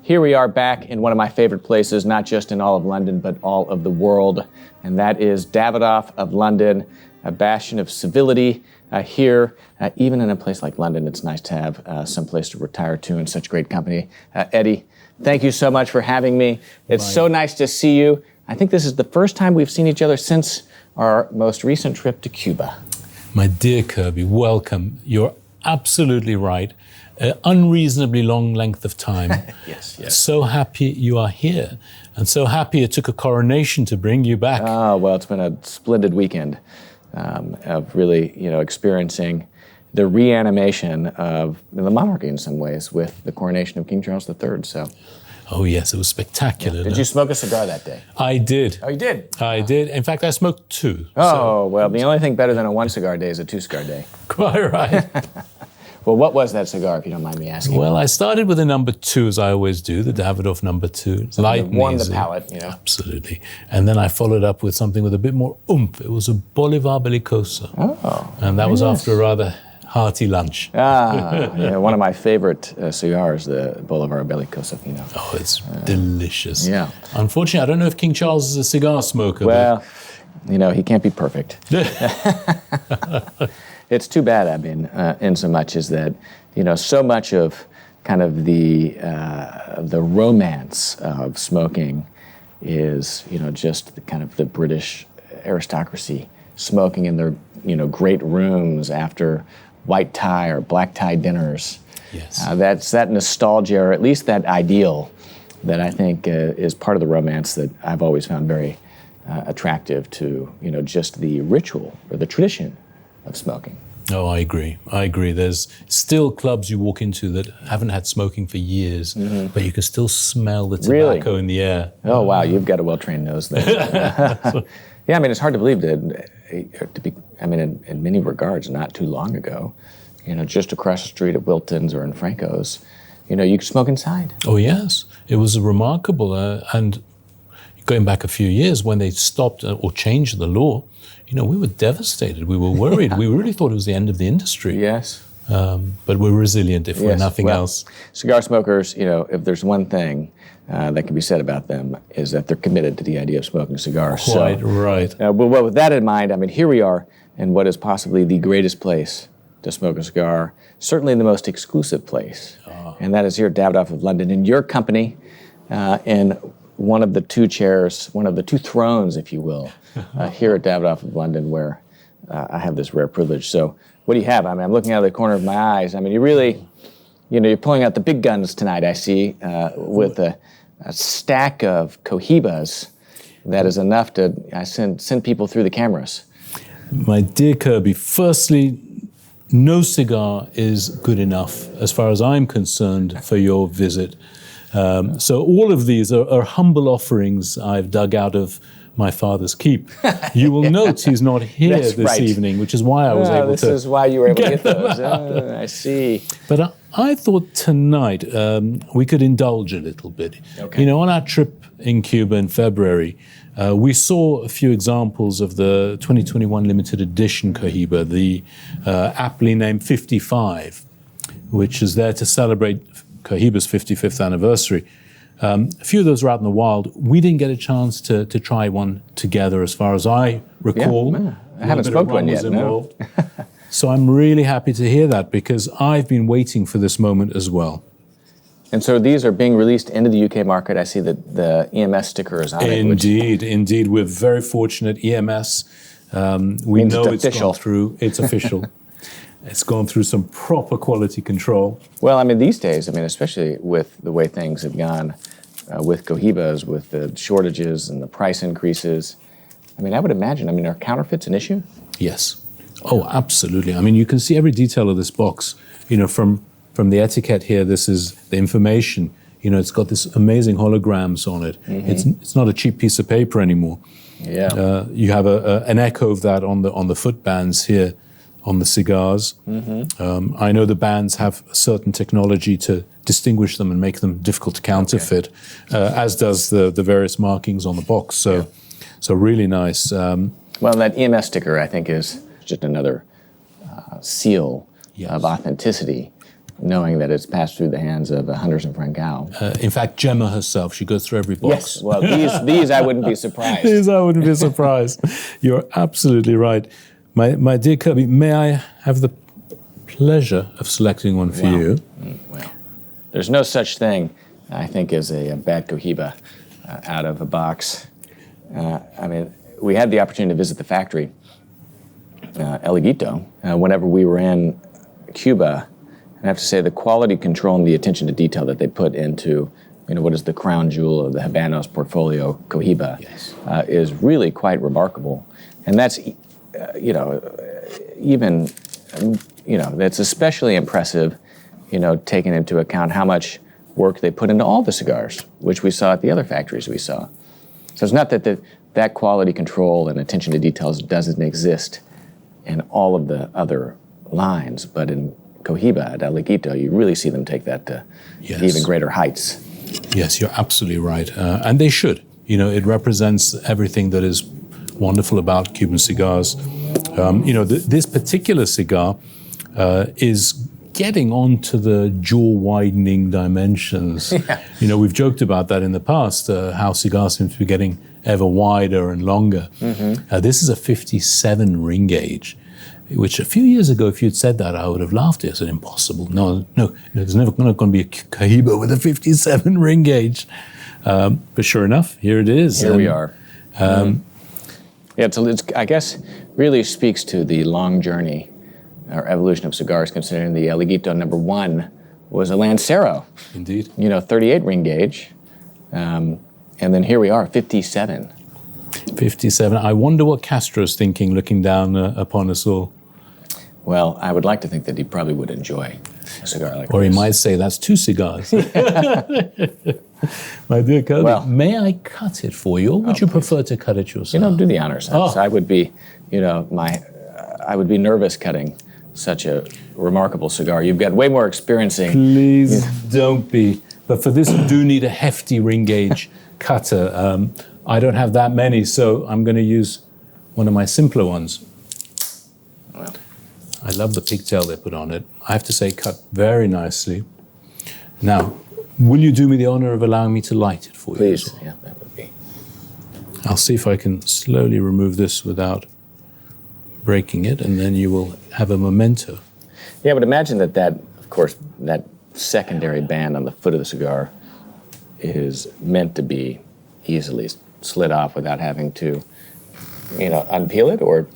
Here we are back in one of my favorite places, not just in all of London, but all of the world, and that is Davidoff of London, a bastion of civility here. Even in a place like London, it's nice to have some place to retire to in such great company. Eddie, thank you so much for having me. It's so nice to see you. I think this is the first time we've seen each other since our most recent trip to Cuba. My dear Kirby, welcome. You're absolutely right. Unreasonably long length of time. Yes. So happy you are here, and so happy it took a coronation to bring you back. Well, it's been a splendid weekend of really, experiencing the reanimation of the monarchy in some ways with the coronation of King Charles III. So. Oh yes, it was spectacular. Did you smoke a cigar that day? I did. Oh, you did? I did. In fact, I smoked two. Well, the only thing better than a one cigar day is a two cigar day. Quite right. Well, what was that cigar, if you don't mind me asking? Well, I started with a number 2, as I always do, the Davidoff number 2. Light and warm easy. the palate, Absolutely. And then I followed up with something with a bit more oomph. It was a Bolivar Bellicoso. Oh. And that was after a rather hearty lunch. One of my favorite cigars, the Bolivar Bellicoso Fino. Oh, it's delicious. Yeah. Unfortunately, I don't know if King Charles is a cigar smoker. Well, he can't be perfect. It's too bad, I mean, in so much as that, so much of kind of the romance of smoking is, just the kind of the British aristocracy smoking in their, great rooms after white tie or black tie dinners. Yes. That's that nostalgia, or at least that ideal, that I think is part of the romance that I've always found very attractive to, just the ritual or the tradition of smoking. Oh, I agree. There's still clubs you walk into that haven't had smoking for years, but you can still smell the tobacco in the air. Oh, wow, you've got a well-trained nose there. Yeah, I mean, it's hard to believe that, in many regards, not too long ago, just across the street at Wilton's or in Franco's, you could smoke inside. Oh, yes. It was remarkable. And going back a few years, when they stopped or changed the law, we were devastated. We were worried. We really thought it was the end of the industry. Yes. But we're resilient if we're nothing else. Cigar smokers, if there's one thing that can be said about them, is that they're committed to the idea of smoking cigars. Quite right. Well, with that in mind, here we are in what is possibly the greatest place to smoke a cigar, certainly the most exclusive place, and that is here at Davidoff of London, in your company, in one of the two chairs, one of the two thrones, if you will, here at Davidoff of London, where I have this rare privilege. So what do you have? I'm looking out of the corner of my eyes. You really, you're pulling out the big guns tonight, I see, with a stack of Cohibas that is enough to send people through the cameras. My dear Kirby, firstly, no cigar is good enough, as far as I'm concerned, for your visit. So all of these are humble offerings I've dug out of my father's keep. You will note he's not here this evening, which is why I was able to. This is why you were able to get those. I see. But I thought tonight we could indulge a little bit. Okay. On our trip in Cuba in February, we saw a few examples of the 2021 limited edition Cohiba, the aptly named 55, which is there to celebrate Cohiba's 55th anniversary. A few of those are out in the wild. We didn't get a chance to try one together, as far as I recall. Yeah, I haven't smoked one yet, no. So I'm really happy to hear that, because I've been waiting for this moment as well. And so these are being released into the UK market. I see that the EMS sticker is on it. Indeed. We're very fortunate. EMS, we know it's gone through. It's official. It's gone through some proper quality control. Well, these days, especially with the way things have gone with Cohibas, with the shortages and the price increases, I would imagine, are counterfeits an issue? Yes. Oh, absolutely. You can see every detail of this box. From the etiquette here, this is the information. It's got this amazing holograms on it. It's not a cheap piece of paper anymore. Yeah. You have an echo of that on the foot bands here on the cigars. I know the bands have a certain technology to distinguish them and make them difficult to counterfeit, as does the various markings on the box. So really nice. Well, that EMS sticker, I think, is just another seal of authenticity knowing that it's passed through the hands of Hunters and Francal. In fact, Gemma herself, she goes through every box. Yes, well, these I wouldn't be surprised. These I wouldn't be surprised. You're absolutely right. My dear Kirby, may I have the pleasure of selecting one for you? Well, there's no such thing, I think, as a bad Cohiba out of a box. I mean, we had the opportunity to visit the factory, Laguito, whenever we were in Cuba. And I have to say the quality control and the attention to detail that they put into, what is the crown jewel of the Habanos portfolio, Cohiba, yes, is really quite remarkable. And that's, that's especially impressive, taking into account how much work they put into all the cigars, which we saw at the other factories we saw. So it's not that that quality control and attention to details doesn't exist in all of the other lines, but in Cohiba at Laguito, you really see them take that to even greater heights. Yes, you're absolutely right. And they should. It represents everything that is wonderful about Cuban cigars. This particular cigar is getting onto the jaw-widening dimensions. Yeah. We've joked about that in the past, how cigars seem to be getting ever wider and longer. Mm-hmm. This is a 57 ring gauge, which a few years ago, if you'd said that, I would have laughed at it. I said, impossible. No, there's never going to be a Cohiba with a 57 ring gauge. But sure enough, here it is. Here we are. It's, I guess, really speaks to the long journey or evolution of cigars, considering the Laguito #1 was a Lancero. Indeed. 38 ring gauge. And then here we are, 57. 57. I wonder what Castro's thinking looking down upon us all. Well, I would like to think that he probably would enjoy a cigar like this. Or he might say, that's 2 cigars. My dear Kirby, may I cut it for you, or would you prefer to cut it yourself? Do the honors. I would be, I would be nervous cutting such a remarkable cigar. You've got way more experience. Please don't be. But for this, I do need a hefty ring gauge cutter. I don't have that many, so I'm going to use one of my simpler ones. Well, I love the pigtail they put on it. I have to say, cut very nicely. Now, will you do me the honor of allowing me to light it for you? Please, yeah, that would be. I'll see if I can slowly remove this without breaking it, and then you will have a memento. Yeah, but imagine that, of course, that secondary band on the foot of the cigar is meant to be easily slid off without having to, unpeel it, or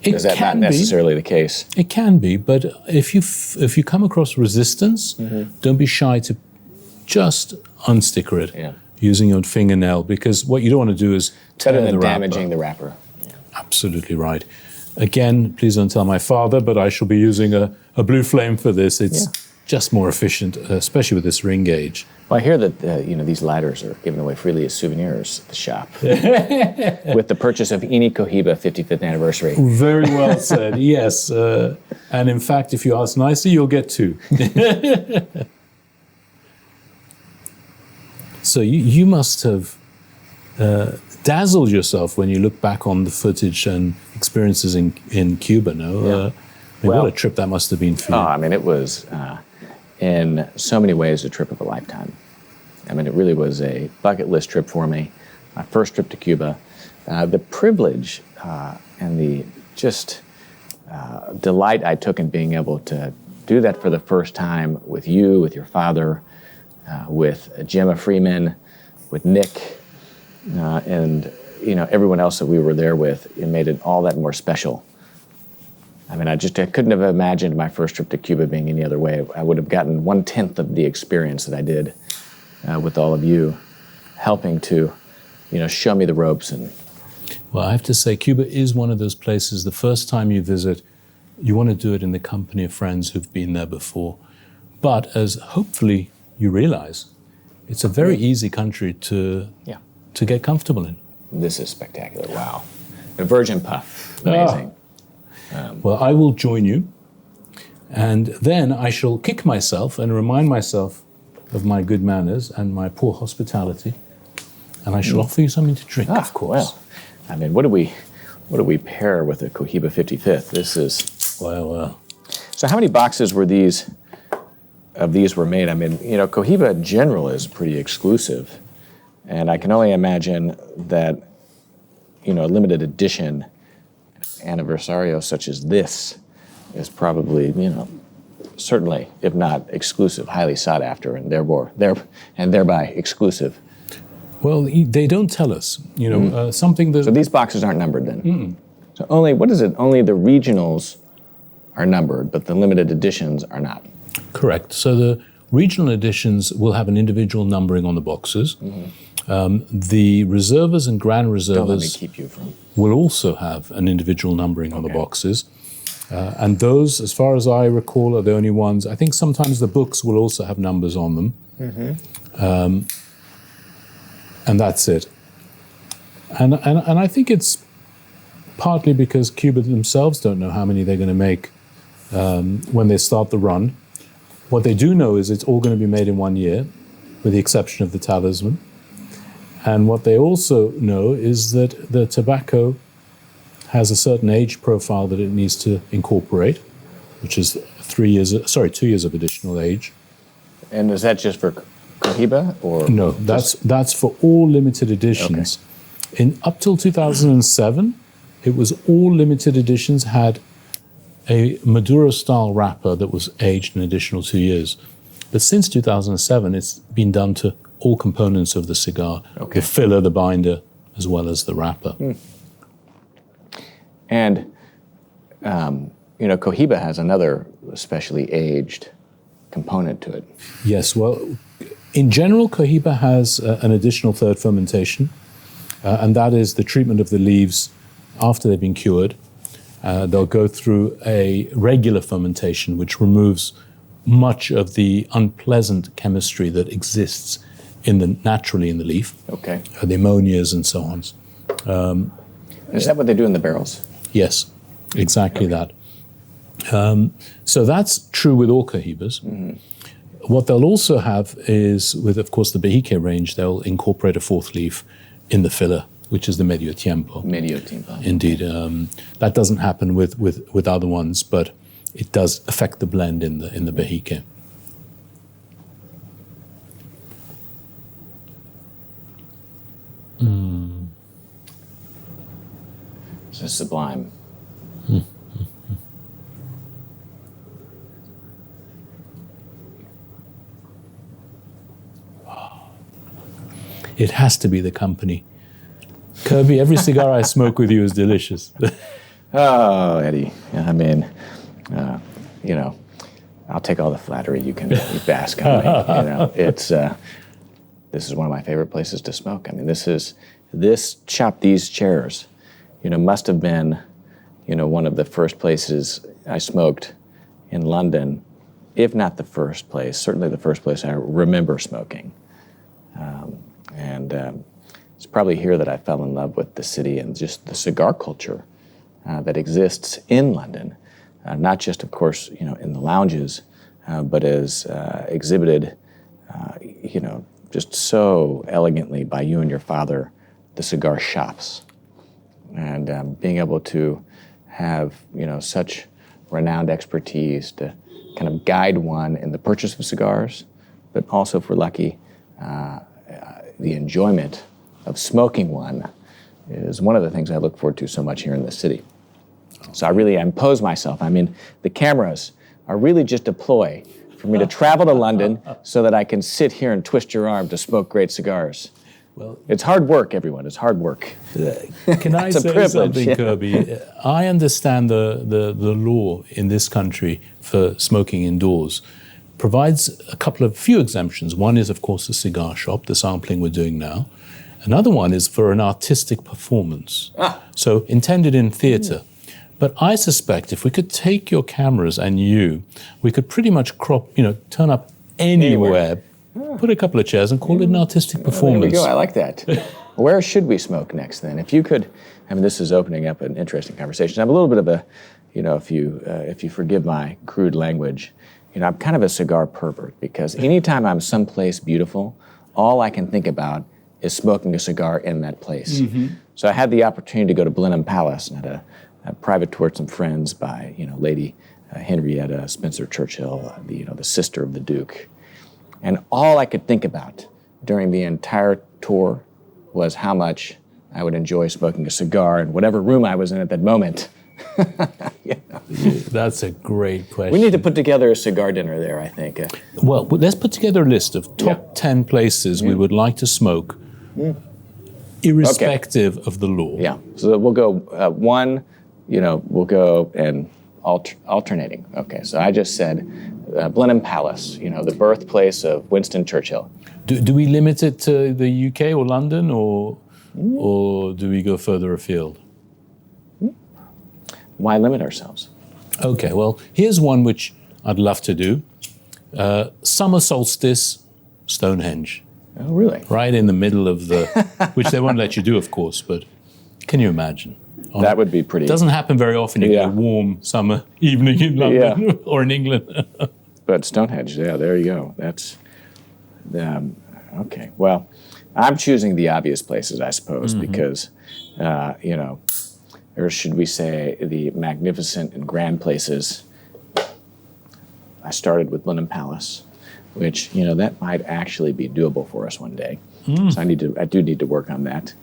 is that not necessarily the case? It can be, but if you come across resistance, don't be shy to just unsticker it using your fingernail, because what you don't want to do is tear the wrapper. Damaging the wrapper. Yeah. Absolutely right. Again, please don't tell my father, but I shall be using a blue flame for this. It's just more efficient, especially with this ring gauge. Well, I hear that these lighters are given away freely as souvenirs at the shop with the purchase of any Cohiba 55th anniversary. Very well said. Yes, and in fact, if you ask nicely, you'll get 2. So you must have dazzled yourself when you look back on the footage and experiences in Cuba, no? What a trip that must have been for you. I mean, it was, in so many ways, a trip of a lifetime. I mean, it really was a bucket list trip for me. My first trip to Cuba. The privilege and the delight I took in being able to do that for the first time with you, with your father, with Gemma Freeman, with Nick, and everyone else that we were there with. It made it all that more special. I mean, I couldn't have imagined my first trip to Cuba being any other way. I would have gotten 1/10 of the experience that I did with all of you, helping to, show me the ropes. And well, I have to say, Cuba is one of those places. The first time you visit, you want to do it in the company of friends who've been there before. But as hopefully you realize, it's a very easy country to get comfortable in. This is spectacular. Wow. A virgin puff. Amazing. Well, I will join you, and then I shall kick myself and remind myself of my good manners and my poor hospitality, and I shall offer you something to drink, of course. Well, I mean, what do we pair with a Cohiba 55th? This is... Well. So how many boxes were these of these were made. I mean, you know, Cohiba in general is pretty exclusive. And I can only imagine that, you know, a limited edition anniversario such as this is probably, you know, certainly, if not exclusive, highly sought after, and thereby exclusive. Well, they don't tell us. You know, something that. So these boxes aren't numbered then. So only what is it? Only the regionals are numbered, but the limited editions are not. Correct. So the regional editions will have an individual numbering on the boxes. The reservers and grand reservers Don't let me keep you from. will also have an individual numbering on the boxes. And those, as far as I recall, are the only ones. I think sometimes the books will also have numbers on them. And that's it. And I think it's partly because Cuba themselves don't know how many they're going to make when they start the run. What they do know is it's all going to be made in 1 year, with the exception of the talisman. And what they also know is that the tobacco has a certain age profile that it needs to incorporate, which is 2 years of additional age. And is that just for Cohiba or no? That's for all limited editions. In up till 2007, it was all limited editions had a Maduro style wrapper that was aged an additional 2 years. But since 2007, it's been done to all components of the cigar: the filler, the binder, as well as the wrapper. And you know, Cohiba has another specially aged component to it. Yes, well, in general, Cohiba has an additional third fermentation, and that is the treatment of the leaves after they've been cured. They'll go through a regular fermentation, which removes much of the unpleasant chemistry that exists naturally in the leaf. The ammonias and so on. Is that what they do in the barrels? Yes, exactly that. So that's true with all Cohibas. What they'll also have is, with, of course, the Behike range, they'll incorporate a fourth leaf in the filler, which is the medio tiempo. Medio tiempo. Indeed. That doesn't happen with other ones, but it does affect the blend in the Behike. It's a sublime. It has to be the company. Kirby, every cigar I smoke with you is delicious. Oh, Eddie. I mean, you know, I'll take all the flattery you can bask on me. You know, it's this is one of my favorite places to smoke. I mean, these chairs, you know, must have been, you know, one of the first places I smoked in London, if not the first place, certainly the first place I remember smoking. It's probably here that I fell in love with the city and just the cigar culture that exists in London, not just, of course, you know, in the lounges, but as exhibited, you know, just so elegantly by you and your father, the cigar shops, and being able to have, you know, such renowned expertise to kind of guide one in the purchase of cigars, but also, if we're lucky, the enjoyment of smoking one is one of the things I look forward to so much here in the city. So I impose myself. I mean, the cameras are really just a ploy for me to travel to London so that I can sit here and twist your arm to smoke great cigars. Well, it's hard work, everyone. It's hard work. Can I say something, Kirby? I understand the law in this country for smoking indoors provides a few exemptions. One is, of course, the cigar shop, the sampling we're doing now. Another one is for an artistic performance. So intended in theater. But I suspect if we could take your cameras and we could pretty much turn up anywhere. Put a couple of chairs and call it an artistic performance. There we go. I like that. Where should we smoke next then? If you could, I mean, this is opening up an interesting conversation. I'm a little bit of a, you know, if you forgive my crude language, you know, I'm kind of a cigar pervert because anytime I'm someplace beautiful, all I can think about is smoking a cigar in that place. So I had the opportunity to go to Blenheim Palace and had a private tour with some friends by, you know, Lady Henrietta Spencer Churchill, the sister of the Duke. And all I could think about during the entire tour was how much I would enjoy smoking a cigar in whatever room I was in at that moment. That's a great question. We need to put together a cigar dinner there, I think. Well, let's put together a list of top 10 places we would like to smoke, irrespective of the law. Yeah, so we'll go one, we'll go and alternating. Okay, so I just said Blenheim Palace, the birthplace of Winston Churchill. Do we limit it to the UK or London, or do we go further afield? Why limit ourselves? Okay, well, here's one which I'd love to do. Summer solstice, Stonehenge. Oh, really? Right in the middle of the, which they won't let you do, of course, but can you imagine? That would be pretty. It doesn't happen very often. You get a warm summer evening in London or in England. But Stonehenge, there you go. That's, okay. Well, I'm choosing the obvious places, I suppose, because, or should we say the magnificent and grand places. I started with Blenheim Palace, which, that might actually be doable for us one day. So I do need to work on that.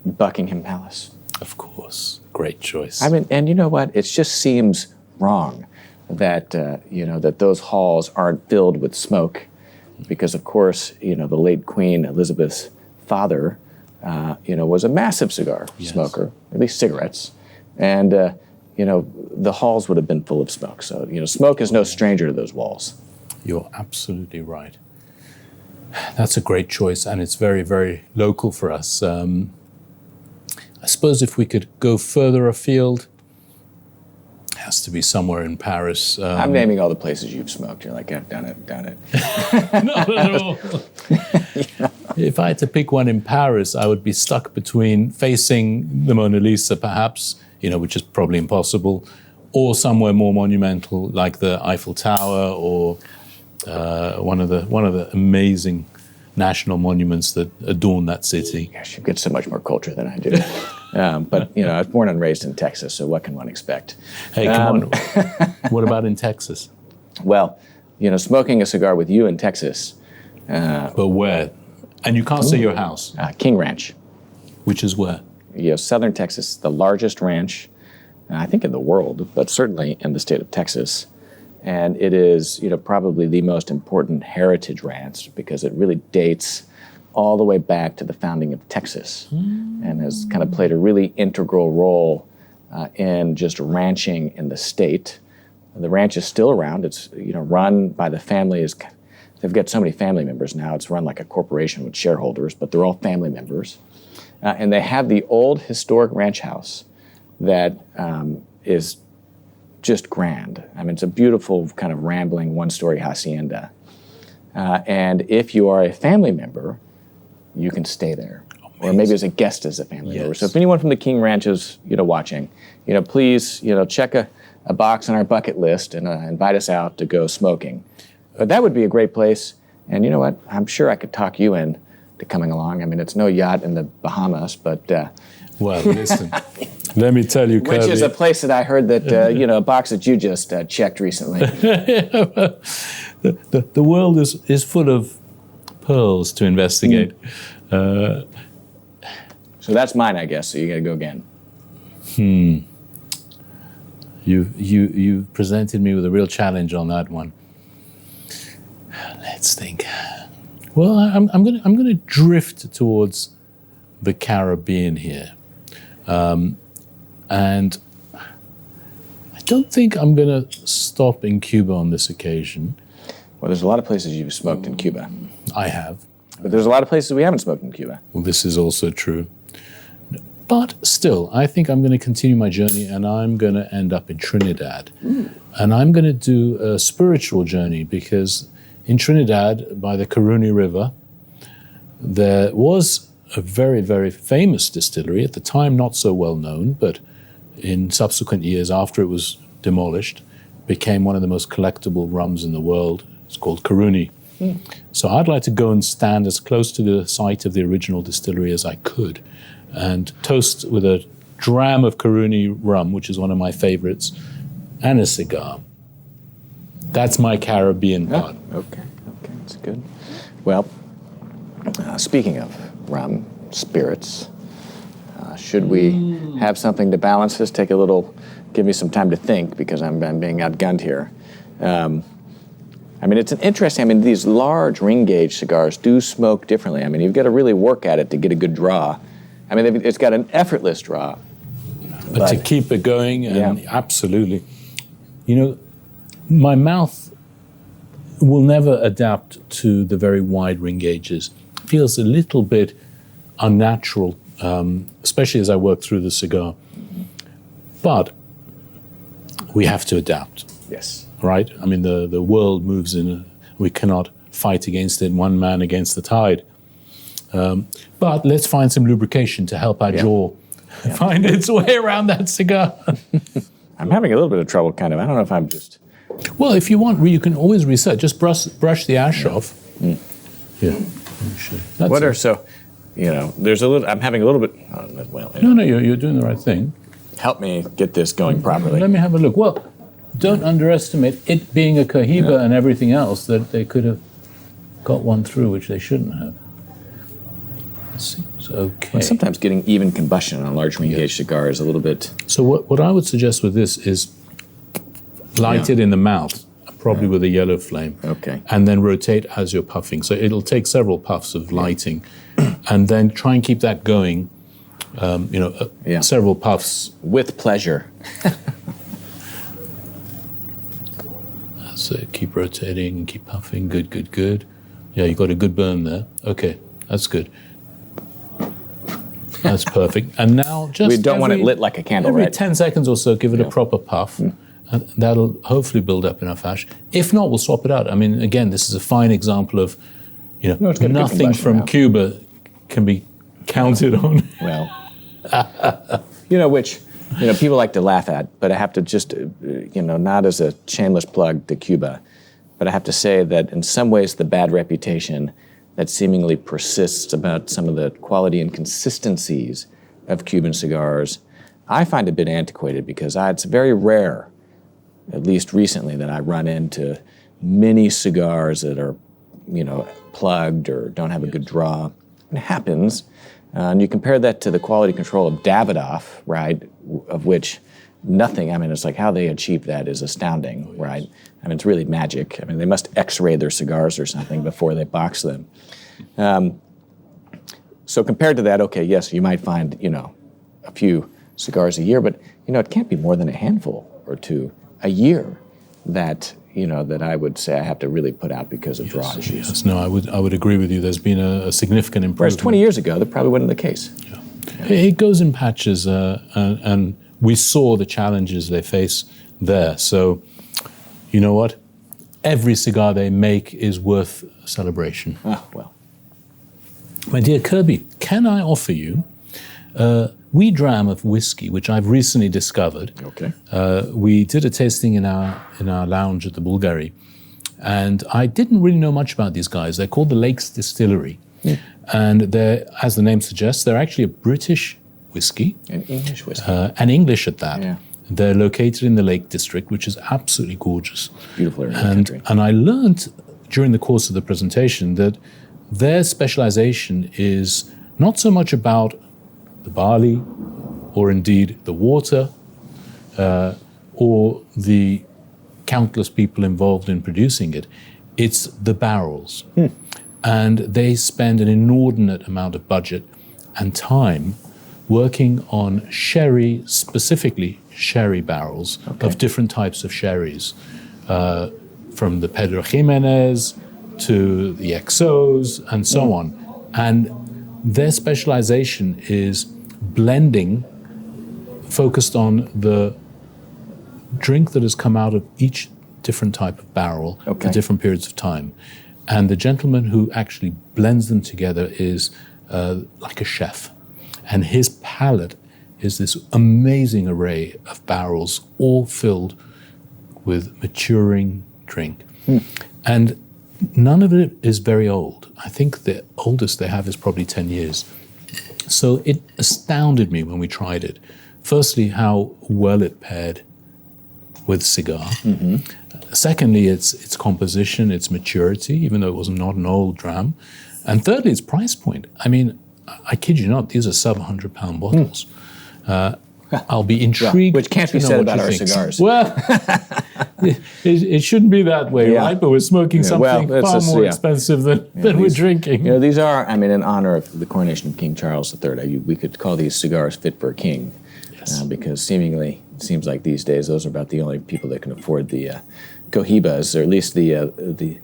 Buckingham Palace. Of course. Great choice. I mean, and you know what? It just seems wrong that, that those halls aren't filled with smoke because, of course, the late Queen Elizabeth's father, was a massive cigar smoker, at least cigarettes. And, the halls would have been full of smoke. So, smoke is no stranger to those walls. You're absolutely right. That's a great choice, and it's very, very local for us. I suppose if we could go further afield, it has to be somewhere in Paris. I'm naming all the places you've smoked. You're like, yeah, done it. Not at all. If I had to pick one in Paris, I would be stuck between facing the Mona Lisa, perhaps, which is probably impossible, or somewhere more monumental like the Eiffel Tower or one of the amazing national monuments that adorn that city. Gosh, you've got so much more culture than I do. But, I was born and raised in Texas, so what can one expect? Hey, come on. What about in Texas? Well, smoking a cigar with you in Texas. But where? And you can't say your house. King Ranch. Which is where? Southern Texas, the largest ranch, I think in the world, but certainly in the state of Texas. And it is, probably the most important heritage ranch because it really dates all the way back to the founding of Texas and has kind of played a really integral role in just ranching in the state. The ranch is still around. It's, run by the families. They've got so many family members now. It's run like a corporation with shareholders, but they're all family members. And they have the old historic ranch house that is just grand. I mean, it's a beautiful kind of rambling one-story hacienda. And if you are a family member, you can stay there. Amazing. Or maybe as a guest as a family member. So if anyone from the King Ranch is, watching, please, check a box on our bucket list and invite us out to go smoking. But that would be a great place. And you know what? I'm sure I could talk you in to coming along. I mean, it's no yacht in the Bahamas, but... well, listen, let me tell you, Kirby. Which is a place that I heard that, a box that you just checked recently. The world is full of pearls to investigate. So that's mine, I guess, so you got to go again. You've presented me with a real challenge on that one. Let's think. Well, I'm going to drift towards the Caribbean here. And I don't think I'm going to stop in Cuba on this occasion. Well, there's a lot of places you've smoked in Cuba. I have. But there's a lot of places we haven't smoked in Cuba. Well, this is also true. But still, I think I'm going to continue my journey and I'm going to end up in Trinidad. And I'm going to do a spiritual journey because in Trinidad, by the Coronation River, there was a very, very famous distillery, at the time not so well known, but in subsequent years after it was demolished, became one of the most collectible rums in the world. It's called Coronation. So I'd like to go and stand as close to the site of the original distillery as I could and toast with a dram of Coronation rum, which is one of my favorites, and a cigar. That's my Caribbean part. Okay, that's good. Well, speaking of rum, spirits, should we have something to balance this? Give me some time to think because I'm being outgunned here. It's an interesting, these large ring gauge cigars do smoke differently. You've got to really work at it to get a good draw. It's got an effortless draw. But to keep it going, and absolutely. My mouth will never adapt to the very wide ring gauges. It feels a little bit unnatural, especially as I work through the cigar. But we have to adapt. Yes. Right? The world moves we cannot fight against it, one man against the tide. But let's find some lubrication to help our jaw find its way around that cigar. I'm having a little bit of trouble, I don't know if I'm just... Well, if you want, you can always reset. Just brush the ash off. Yeah. There's a little... I'm having a little bit... No, you're doing the right thing. Help me get this going properly. Let me have a look. Well, don't underestimate it being a Cohiba and everything else, that they could have got one through, which they shouldn't have. Seems okay. Well, sometimes getting even combustion on a large ring gauge cigar is a little bit... So what I would suggest with this is light it in the mouth, probably with a yellow flame. Okay. And then rotate as you're puffing. So it'll take several puffs of lighting. And then try and keep that going, several puffs. With pleasure. So keep rotating, keep puffing. Good. Yeah, you got a good burn there. Okay, that's good. That's perfect. And now just we don't want it lit like a candle, every right? 10 seconds or so, give it a proper puff. And that'll hopefully build up enough ash. If not, we'll swap it out. Again, this is a fine example of, nothing from Cuba can be counted on. Well, which people like to laugh at, but I have to just, not as a shameless plug to Cuba, but I have to say that in some ways the bad reputation that seemingly persists about some of the quality and consistencies of Cuban cigars, I find a bit antiquated because it's very rare, at least recently, that I run into many cigars that are, plugged or don't have a good draw. It happens. And you compare that to the quality control of Davidoff, right, of which nothing, it's like how they achieved that is astounding, right? It's really magic. They must x-ray their cigars or something before they box them. So compared to that, okay, yes, you might find, a few cigars a year, but, it can't be more than a handful or two a year that, that I would say I have to really put out because of draw issues. Yes, no, I would agree with you. There's been a significant improvement. Whereas 20 years ago, that probably wasn't the case. Yeah. It goes in patches, and we saw the challenges they face there. So, you know what? Every cigar they make is worth a celebration. Well. My dear Kirby, can I offer you a wee dram of whiskey, which I've recently discovered? Okay. We did a tasting in our lounge at the Bulgari, and I didn't really know much about these guys. They're called the Lakes Distillery, and they're, as the name suggests, they're actually a British whiskey. An English whiskey. And English at that. Yeah. They're located in the Lake District, which is absolutely gorgeous. Beautiful area of the country. And I learned during the course of the presentation that their specialization is not so much about the barley, or indeed the water, or the countless people involved in producing it. It's the barrels. And they spend an inordinate amount of budget and time working on sherry, specifically sherry barrels of different types of sherries, from the Pedro Jimenez to the XOs and so on. And their specialization is blending, focused on the drink that has come out of each different type of barrel at different periods of time. And the gentleman who actually blends them together is like a chef. And his palate is this amazing array of barrels, all filled with maturing drink. And none of it is very old. I think the oldest they have is probably 10 years. So it astounded me when we tried it. Firstly, how well it paired with cigar. Secondly, its composition, its maturity, even though it was not an old dram. And thirdly, its price point. I mean, I kid you not, these are sub £100 bottles. I'll be intrigued. Which can't be said about our cigars. Well, it shouldn't be that way, right? But we're smoking something far more expensive than we're drinking. You know, these are, I mean, in honor of the coronation of King Charles III. We could call these cigars fit for a king. Yes. Because seemingly, it seems like these days, those are about the only people that can afford the Cohibas, or at least the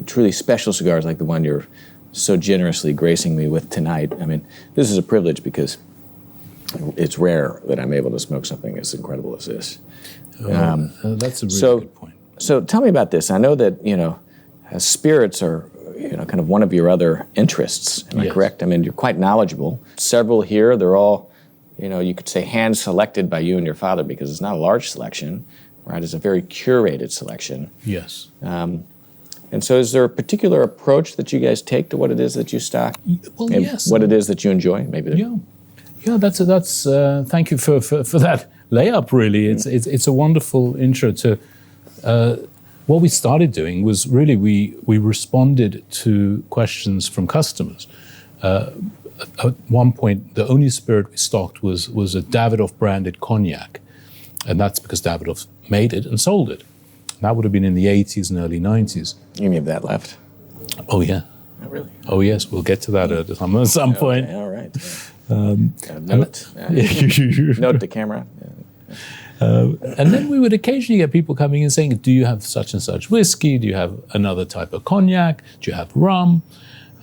truly special cigars like the one you're so generously gracing me with tonight. I mean, this is a privilege because it's rare that I'm able to smoke something as incredible as this. That's a really good point. So tell me about this. I know that, spirits are, kind of one of your other interests. Am I correct? I mean, you're quite knowledgeable. Several here, they're all, you could say hand-selected by you and your father because it's not a large selection, right? It's a very curated selection. Yes. And so is there a particular approach that you guys take to what it is that you stock? Well, yes. What it is that you enjoy, maybe? Yeah, that's thank you for that layup, really. It's a wonderful intro to what we started doing was really we responded to questions from customers. At one point, the only spirit we stocked was a Davidoff branded cognac, and that's because Davidoff made it and sold it. That would have been in the 80s and early 90s. You have that left? Oh, yeah. Oh, really? Oh, yes. We'll get to that at some point. Okay, all right. Note. Note the camera. And then we would occasionally get people coming and saying, do you have such and such whiskey? Do you have another type of cognac? Do you have rum?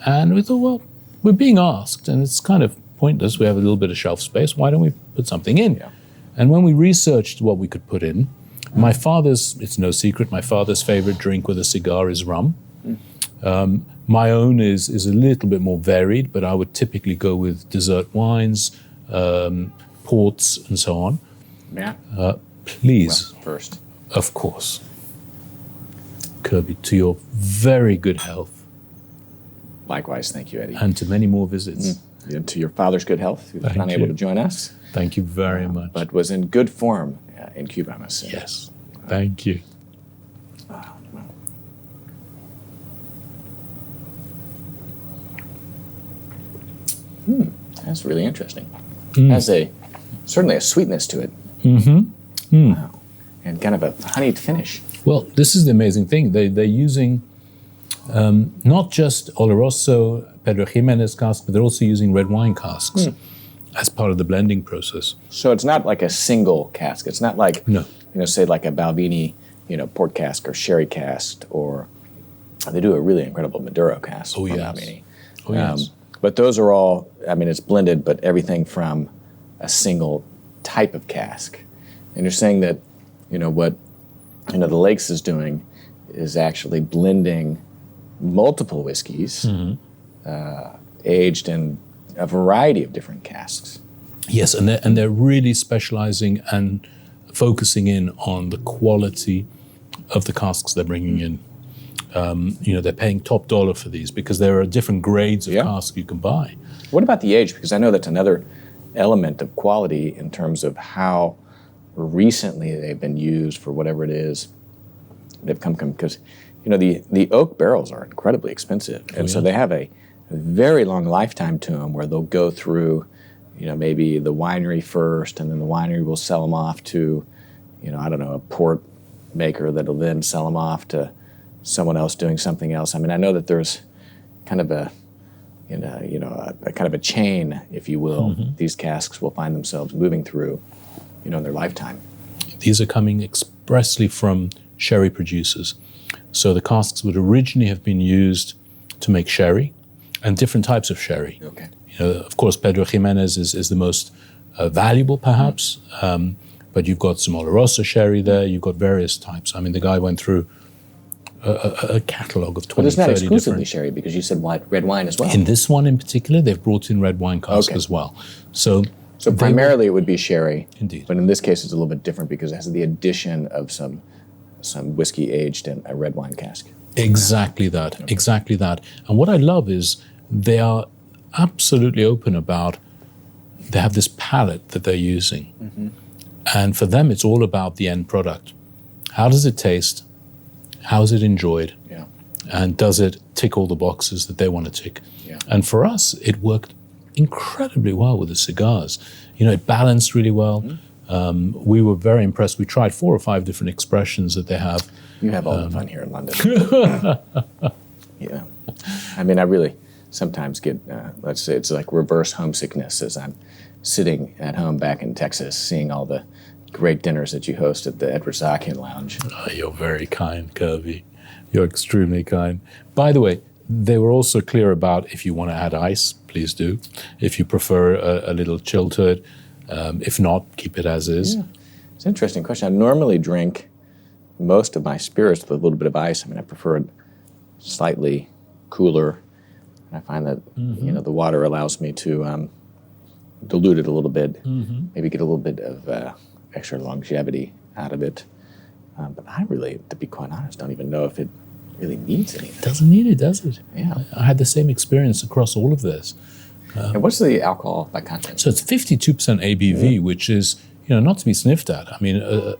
And we thought, well, we're being asked, and it's kind of pointless. We have a little bit of shelf space. Why don't we put something in? Yeah. And when we researched what we could put in, my father's, it's no secret, my father's favorite drink with a cigar is rum. My own is a little bit more varied, but I would typically go with dessert wines, ports, and so on. Yeah. Please. Well, first. Of course. Kirby, to your very good health. Likewise, thank you, Eddie. And to many more visits. And to your father's good health, who was not able to join us. Thank you very much. But was in good form in Cuba, I must say. Yes. Thank you. That's really interesting. Has certainly a sweetness to it. Wow. And kind of a honeyed finish. Well, this is the amazing thing. They're using not just Oloroso, Pedro Jimenez casks, but they're also using red wine casks as part of the blending process. So it's not like a single cask. It's not like, say like a Balvenie, port cask or sherry cask, or they do a really incredible Maduro cask from Balvenie. Oh, yes. But those are all, it's blended, but everything from a single type of cask. And you're saying that, what, the Lakes is doing is actually blending multiple whiskeys aged in a variety of different casks. Yes, and they're really specializing and focusing in on the quality of the casks they're bringing in. They're paying top dollar for these because there are different grades of cask you can buy. What about the age? Because I know that's another element of quality in terms of how recently they've been used for whatever it is they've come because the oak barrels are incredibly expensive, and so they have a very long lifetime to them where they'll go through maybe the winery first, and then the winery will sell them off to a port maker that'll then sell them off to someone else doing something else. I mean, I know that there's kind of a kind of a chain, if you will. These casks will find themselves moving through in their lifetime. These are coming expressly from sherry producers. So the casks would originally have been used to make sherry and different types of sherry. Okay. Of course, Pedro Jimenez is the most valuable, perhaps, but you've got some Oloroso sherry there. You've got various types. I mean, the guy went through a catalogue of 20, 30 different... But it's not exclusively sherry, because you said red wine as well. In this one in particular, they've brought in red wine cask as well. So primarily it would be sherry. Indeed. But in this case, it's a little bit different because it has the addition of some whiskey aged in a red wine cask. Exactly that. Okay. Exactly that. And what I love is they are absolutely open about, they have this palette that they're using. And for them, it's all about the end product. How does it taste? How is it enjoyed? Yeah. And does it tick all the boxes that they want to tick? Yeah. And for us, it worked incredibly well with the cigars. It balanced really well. We were very impressed. We tried 4 or 5 different expressions that they have. You have all the fun here in London. Yeah. I mean, I really sometimes get, let's say it's like reverse homesickness as I'm sitting at home back in Texas, seeing all the great dinners that you host at the Eddie Sahakian Lounge. Oh, you're very kind, Kirby. You're extremely kind. By the way, they were also clear about if you want to add ice, please do. If you prefer a little chill to it. If not, keep it as is. Yeah. It's an interesting question. I normally drink most of my spirits with a little bit of ice. I mean, I prefer it slightly cooler. I find that the water allows me to dilute it a little bit, maybe get a little bit of extra longevity out of it. But I really, to be quite honest, don't even know if it really needs anything. It doesn't need it, does it? Yeah. I had the same experience across all of this. And what's the alcohol by content? So it's 52% ABV, which is not to be sniffed at. I mean, a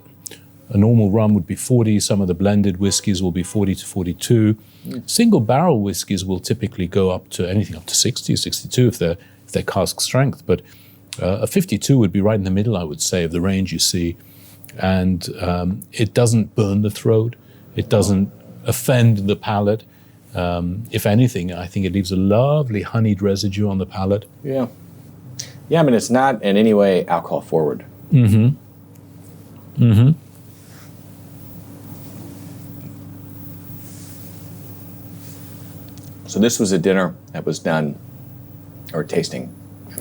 normal rum would be 40. Some of the blended whiskeys will be 40 to 42. Single barrel whiskeys will typically go up to anything up to 60, 62 if they're cask strength. But a 52 would be right in the middle, I would say, of the range you see. And it doesn't burn the throat. It doesn't offend the palate. If anything, I think it leaves a lovely honeyed residue on the palate. Yeah. Yeah, I mean, it's not in any way alcohol forward. So this was a dinner that was done, or tasting.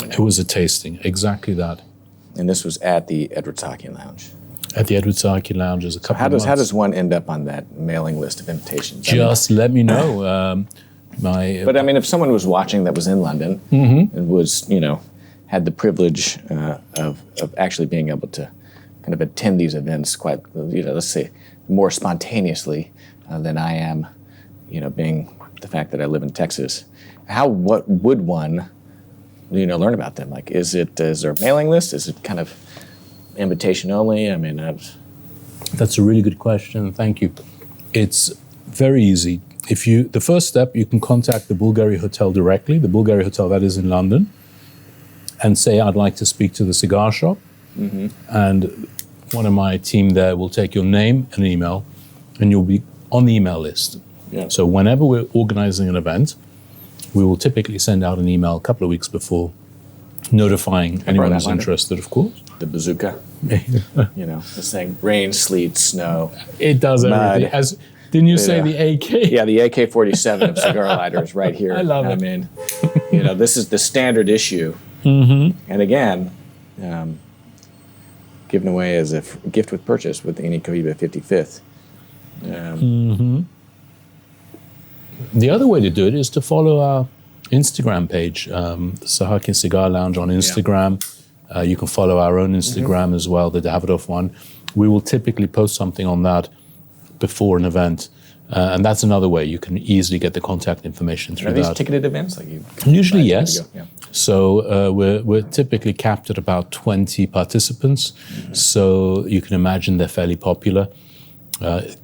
It was a tasting, exactly that. And this was at the Eddie Sahakian Lounge. At the Eddie Sahakian Lounge is a couple of months. How does one end up on that mailing list of invitations? Just let me know. But I mean, if someone was watching that was in London and was, had the privilege of actually being able to kind of attend these events quite, let's say, more spontaneously than I am, being the fact that I live in Texas, what would one, learn about them? Like, is there a mailing list? Is it kind of invitation only? I mean, that's a really good question. Thank you. It's very easy. The first step, you can contact the Bulgari Hotel directly, the Bulgari Hotel that is in London, and say, I'd like to speak to the cigar shop. And one of my team there will take your name and email, and you'll be on the email list. Yeah. So whenever we're organizing an event, we will typically send out an email a couple of weeks before, notifying anyone who's interested, of course. The bazooka, it's saying rain, sleet, snow. It does everything. Didn't you say the AK? Yeah, the AK-47 of cigar lighters right here. I love it. I mean, this is the standard issue. And again, given away as a gift with purchase with any Cohiba 55th. The other way to do it is to follow our Instagram page, the Sahakian Cigar Lounge on Instagram. Yeah. You can follow our own Instagram as well, the Davidoff one. We will typically post something on that before an event. And that's another way you can easily get the contact information through that. Are these ticketed events? Usually, yes. Yeah. So we're typically capped at about 20 participants. So you can imagine they're fairly popular.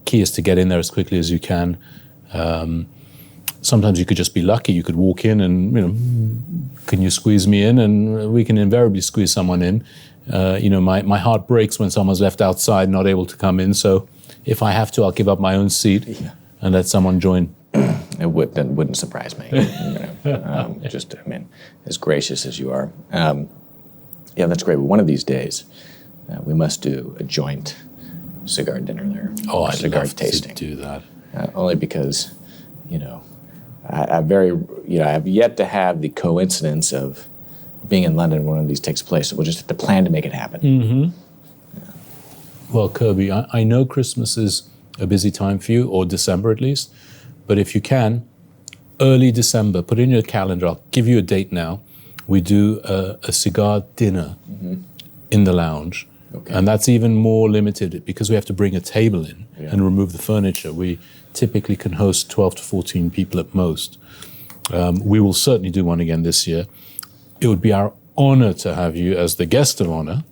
Key is to get in there as quickly as you can. Sometimes you could just be lucky. You could walk in and, can you squeeze me in? And we can invariably squeeze someone in. My heart breaks when someone's left outside, not able to come in. So if I have to, I'll give up my own seat and let someone join. That wouldn't surprise me. As gracious as you are. That's great. But one of these days, we must do a joint cigar dinner there. Oh, I'd cigar love tasting. To do that. Only because, I have yet to have the coincidence of being in London when one of these takes place. So we'll just have to plan to make it happen. Well, Kirby, I know Christmas is a busy time for you, or December at least, but if you can, early December, put it in your calendar. I'll give you a date now. We do a cigar dinner in the lounge. Okay. And that's even more limited because we have to bring a table in and remove the furniture. We typically can host 12 to 14 people at most. We will certainly do one again this year. It would be our honor to have you as the guest of honor.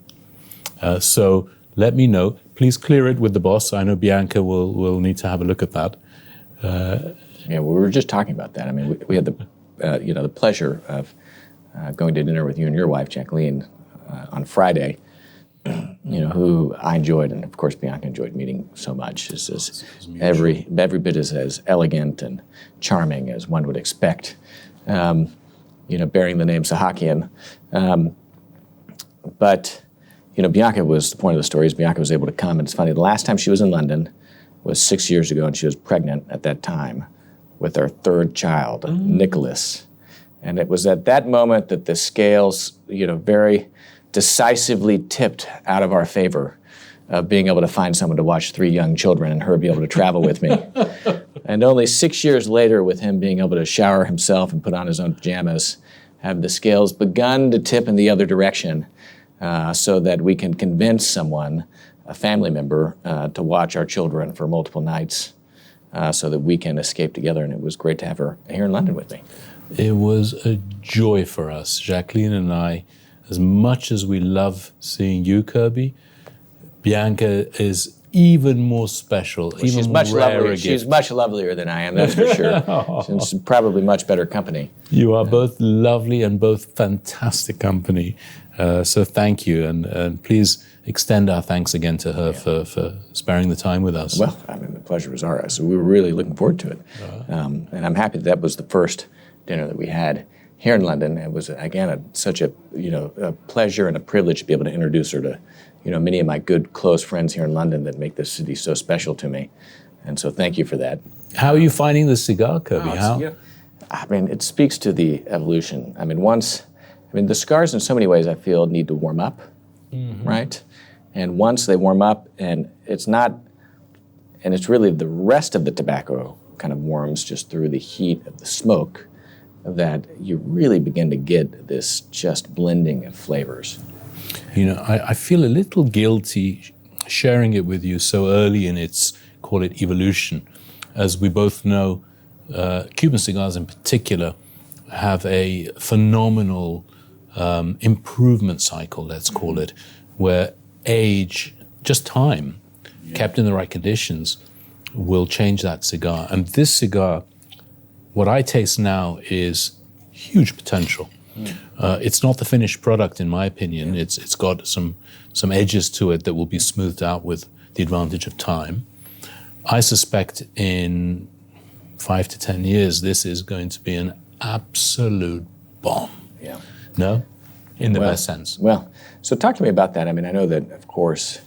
So let me know. Please clear it with the boss. I know Bianca will need to have a look at that. Yeah, we were just talking about that. I mean, we had the pleasure of going to dinner with you and your wife, Jacqueline, on Friday. Who I enjoyed, and of course Bianca enjoyed meeting so much. Is every bit as elegant and charming as one would expect. Bearing the name Sahakian. But Bianca was, the point of the story is Bianca was able to come, and it's funny, the last time she was in London was 6 years ago, and she was pregnant at that time with our third child, Nicholas. And it was at that moment that the scales, very decisively tipped out of our favor of being able to find someone to watch 3 young children and her be able to travel with me. And only 6 years later, with him being able to shower himself and put on his own pajamas, have the scales begun to tip in the other direction so that we can convince someone, a family member, to watch our children for multiple nights so that we can escape together. And it was great to have her here in London with me. It was a joy for us, Jacqueline and I. As much as we love seeing you, Kirby, Bianca is even more special, well, even rarer. She's much lovelier than I am, that's for sure. She's probably much better company. You are both lovely and both fantastic company. So thank you, and please extend our thanks again to her for sparing the time with us. Well, I mean, the pleasure was ours. So we were really looking forward to it. And I'm happy that was the first dinner that we had here in London. It was, again, such a pleasure and a privilege to be able to introduce her to many of my good, close friends here in London that make this city so special to me. And so thank you for that. How are you finding the cigar, Kirby? I mean, it speaks to the evolution. I mean, the cigars in so many ways I feel need to warm up, right? And once they warm up, and it's really the rest of the tobacco kind of warms just through the heat of the smoke, that you really begin to get this just blending of flavors. I feel a little guilty sharing it with you so early in its, call it, evolution. As we both know, Cuban cigars in particular have a phenomenal improvement cycle, let's call it, where age, just time, kept in the right conditions, will change that cigar. And this cigar, what I taste now is huge potential. It's not the finished product, in my opinion. It's got some edges to it that will be smoothed out with the advantage of time. I suspect in 5 to 10 years, this is going to be an absolute bomb. Yeah. No? In the best sense. Well, so talk to me about that. I mean, I know that, of course,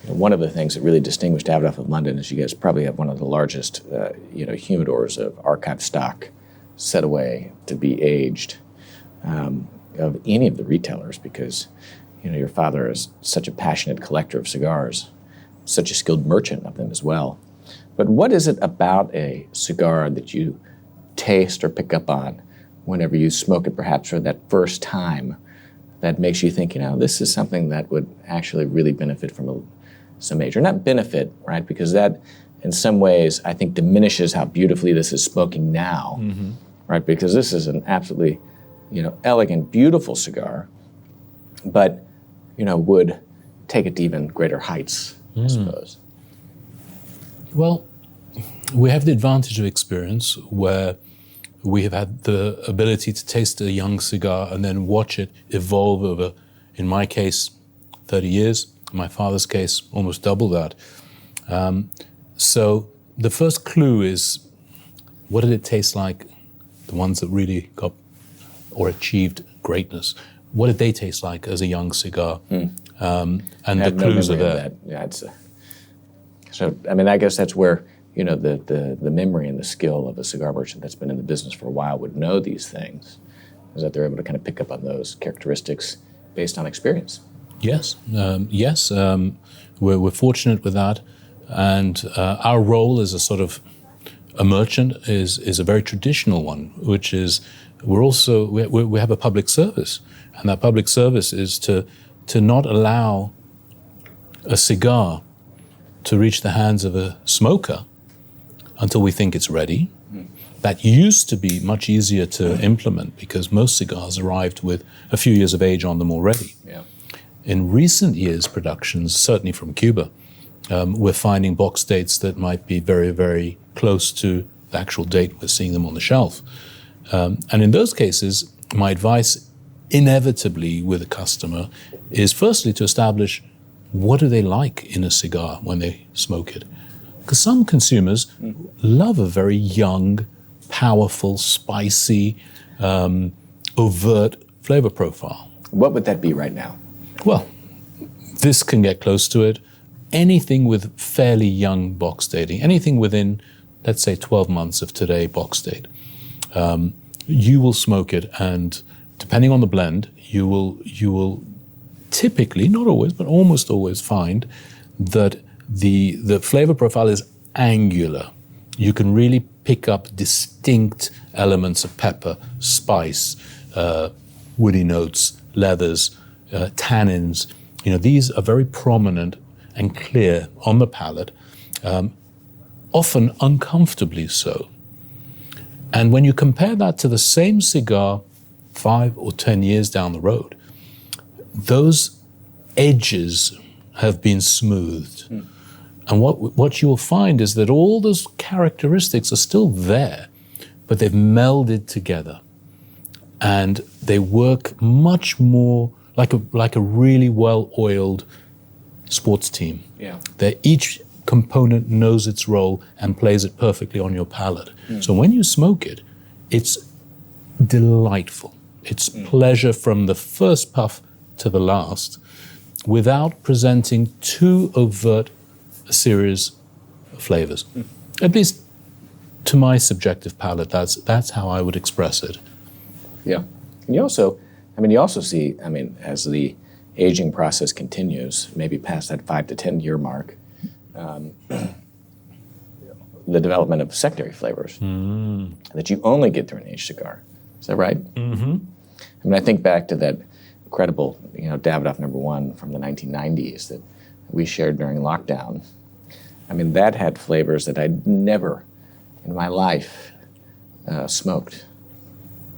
one of the things that really distinguished Davidoff of London is you guys probably have one of the largest, humidors of archive stock set away to be aged of any of the retailers, because, your father is such a passionate collector of cigars, such a skilled merchant of them as well. But what is it about a cigar that you taste or pick up on whenever you smoke it, perhaps for that first time, that makes you think, this is something that would actually really benefit from some age? Or not benefit, right? Because that, in some ways, I think diminishes how beautifully this is smoking now, right? Because this is an absolutely, elegant, beautiful cigar, but, would take it to even greater heights, I suppose. Well, we have the advantage of experience where we have had the ability to taste a young cigar and then watch it evolve over, in my case, 30 years. In my father's case, almost double that. So the first clue is, what did it taste like? The ones that really got or achieved greatness. What did they taste like as a young cigar? And the clues are there. Yeah, I guess that's where the memory and the skill of a cigar merchant that's been in the business for a while would know these things, is that they're able to kind of pick up on those characteristics based on experience. Yes, we're fortunate with that, and our role as a sort of a merchant is a very traditional one, which is we have a public service, and that public service is to not allow a cigar to reach the hands of a smoker until we think it's ready. That used to be much easier to implement because most cigars arrived with a few years of age on them already. Yeah. in recent years' productions, certainly from Cuba, we're finding box dates that might be very, very close to the actual date we're seeing them on the shelf. And in those cases, my advice inevitably with a customer is firstly to establish what do they like in a cigar when they smoke it. Because some consumers love a very young, powerful, spicy, overt flavor profile. What would that be right now? Well, this can get close to it. Anything with fairly young box dating, anything within, let's say, 12 months of today box date, you will smoke it, and depending on the blend, you will typically, not always, but almost always find that the flavor profile is angular. You can really pick up distinct elements of pepper, spice, woody notes, leathers, tannins. You know, these are very prominent and clear on the palate, often uncomfortably so. And when you compare that to the same cigar 5 or 10 years down the road, those edges have been smoothed. And what you will find is that all those characteristics are still there, but they've melded together. And they work much more like a really well-oiled sports team. Yeah. Each component knows its role and plays it perfectly on your palate. So when you smoke it, it's delightful. It's pleasure from the first puff to the last, without presenting too overt a series of flavors. At least to my subjective palate, that's how I would express it. Yeah. And you also see, as the aging process continues, maybe past that 5 to 10 year mark, the development of secondary flavors that you only get through an aged cigar. Is that right? Mm-hmm. I think back to that incredible, Davidoff #1 from the 1990s that we shared during lockdown. That had flavors that I'd never in my life smoked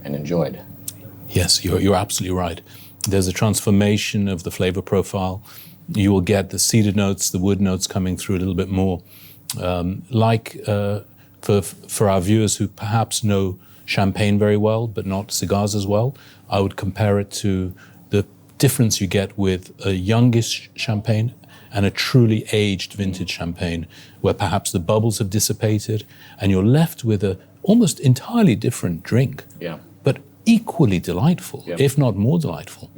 and enjoyed. Yes, you're absolutely right. There's a transformation of the flavor profile. You will get the cedar notes, the wood notes coming through a little bit more. For our viewers who perhaps know champagne very well, but not cigars as well, I would compare it to the difference you get with a youngish champagne and a truly aged vintage champagne, where perhaps the bubbles have dissipated and you're left with a almost entirely different drink, but equally delightful, if not more delightful,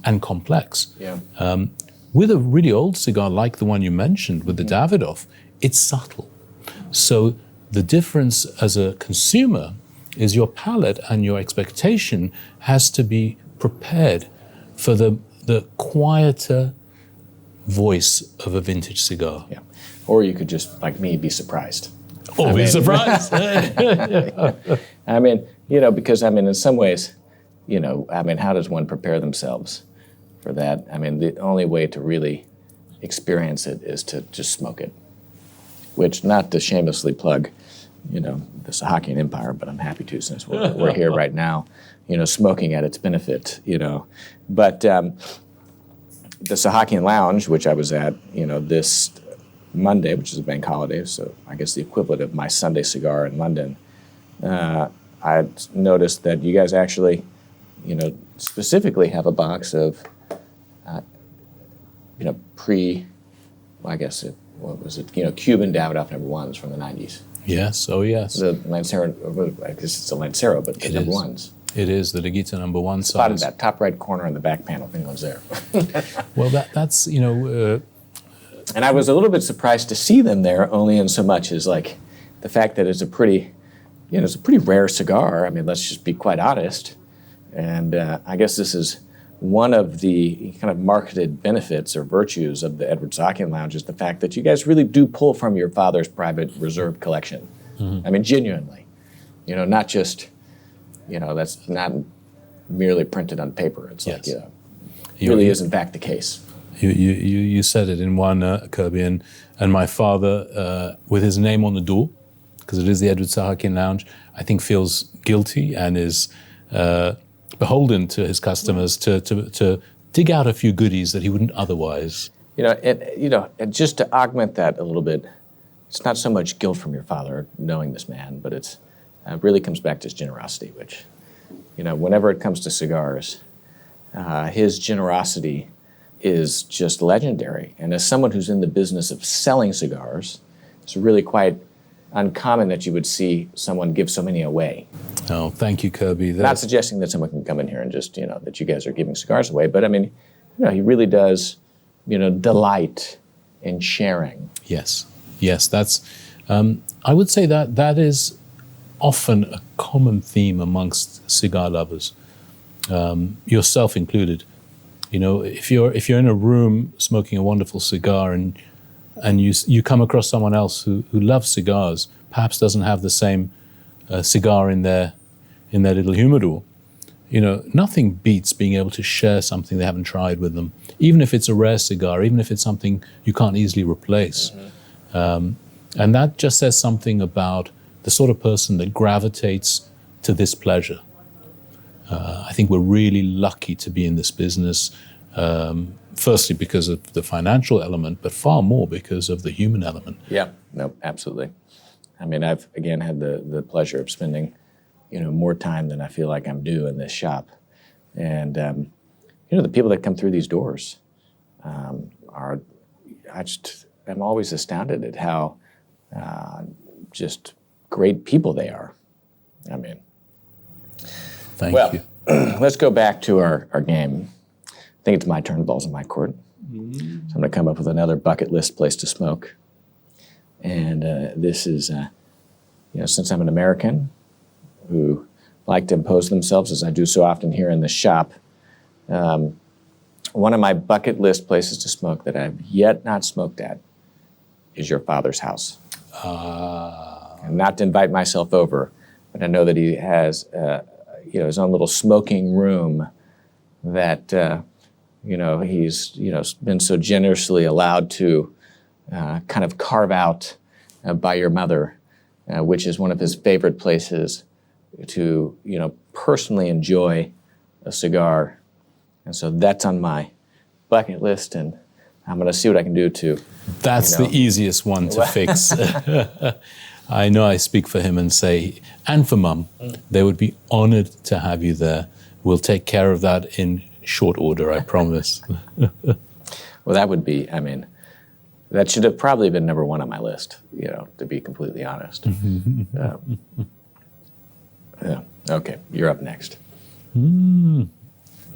and complex. With a really old cigar like the one you mentioned with the Davidoff, it's subtle. So the difference as a consumer is your palate and your expectation has to be prepared for the quieter voice of a vintage cigar. Yeah. Or you could just, like me, be surprised. Or be surprised. Because in some ways, how does one prepare themselves for that? The only way to really experience it is to just smoke it, which, not to shamelessly plug, the Sahakian empire, but I'm happy to since we're here right now, smoking at its benefit, But the Sahakian Lounge, which I was at, this Monday, which is a bank holiday, so I guess the equivalent of my Sunday cigar in London, I noticed that you guys actually, specifically have a box of, Cuban Davidoff #1s from the 90s. Yes, oh yes. The Lancero, I guess it's a Lancero, but the #1s. It is the Laguito #1 size. Spotted that top right corner in the back panel, if anyone's there. Well, that's. And I was a little bit surprised to see them there, only in so much as like the fact that it's a pretty rare cigar. Let's just be quite honest. And I guess this is one of the kind of marketed benefits or virtues of the Edward Sahakian Lounge, is the fact that you guys really do pull from your father's private reserve collection. Genuinely. Not just, that's not merely printed on paper. It's like, it really is in fact the case. You said it in one, Kirby, and my father, with his name on the door, because it is the Edward Sahakian Lounge, I think feels guilty and is beholden to his customers to dig out a few goodies that he wouldn't otherwise. And just to augment that a little bit, it's not so much guilt from your father knowing this man, but it really comes back to his generosity, which, whenever it comes to cigars, his generosity is just legendary. And as someone who's in the business of selling cigars, it's really quite uncommon that you would see someone give so many away. Oh, thank you, Kirby. Not suggesting that someone can come in here and just, that you guys are giving cigars away, but I mean, he really does, delight in sharing. Yes, that's, I would say that is often a common theme amongst cigar lovers, yourself included. If you're in a room smoking a wonderful cigar and you come across someone else who loves cigars, perhaps doesn't have the same cigar in their little humidor, nothing beats being able to share something they haven't tried with them, even if it's a rare cigar, even if it's something you can't easily replace. Mm-hmm. And that just says something about the sort of person that gravitates to this pleasure. I think we're really lucky to be in this business, firstly because of the financial element, but far more because of the human element. Yeah, no, absolutely. I mean, I've, again, had the pleasure of spending, more time than I feel like I'm due in this shop. And, the people that come through these doors I'm always astounded at how just great people they are. I mean, Thank you. Let's go back to our game. I think it's my turn, ball's in my court. Mm-hmm. So I'm going to come up with another bucket list place to smoke. And this is, since I'm an American who like to impose themselves, as I do so often here in the shop, one of my bucket list places to smoke that I've yet not smoked at is your father's house. And not to invite myself over, but I know that he has his own little smoking room that he's been so generously allowed to kind of carve out by your mother, which is one of his favorite places to personally enjoy a cigar. And so that's on my bucket list, and I'm going to see what I can do to. That's the easiest one to fix. I know I speak for him and say, and for Mum, they would be honored to have you there. We'll take care of that in short order, I promise. Well, that would be, that should have probably been number one on my list, to be completely honest. Okay, you're up next.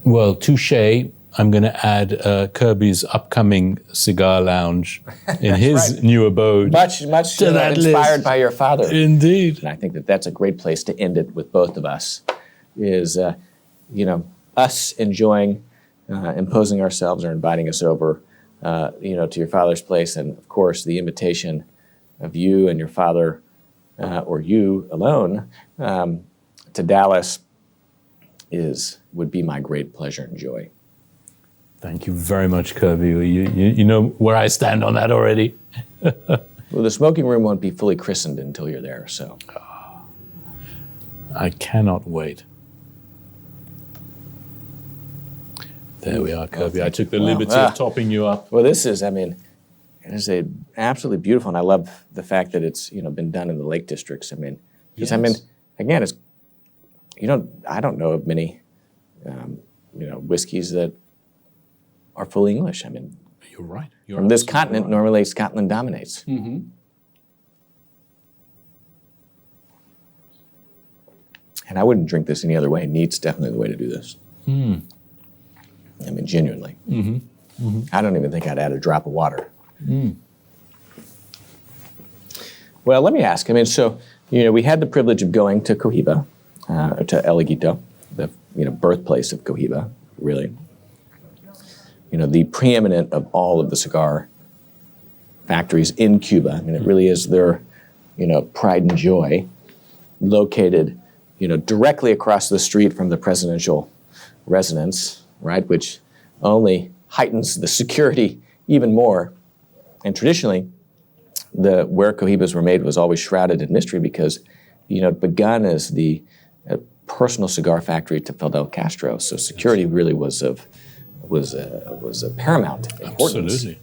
Well, touche. I'm going to add Kirby's upcoming cigar lounge in his new abode. Much inspired list. By your father. Indeed. And I think that that's a great place to end it with both of us, is, us enjoying, imposing ourselves or inviting us over, to your father's place. And, of course, the invitation of you and your father, or you alone, to Dallas would be my great pleasure and joy. Thank you very much, Kirby. You know where I stand on that already. Well, the smoking room won't be fully christened until you're there, so. I cannot wait. There we are, Kirby. I took the liberty of topping you up. Well, this is, it is absolutely beautiful, and I love the fact that it's, been done in the Lake Districts. Because, Yes. Again, it's, I don't know of many, whiskeys that are fully English. You're right. From this continent, normally Scotland dominates. Mm-hmm. And I wouldn't drink this any other way. Neat's definitely the way to do this. Mm. Genuinely. Mm-hmm. Mm-hmm. I don't even think I'd add a drop of water. Mm. Well, let me ask. We had the privilege of going to Cohiba, to Laguito, the birthplace of Cohiba, really. The preeminent of all of the cigar factories in Cuba. It really is their, pride and joy, located, directly across the street from the presidential residence, right, which only heightens the security even more. And traditionally, where Cohibas were made was always shrouded in mystery because, it begun as the personal cigar factory to Fidel Castro. So security really was of was a paramount importance. Absolutely.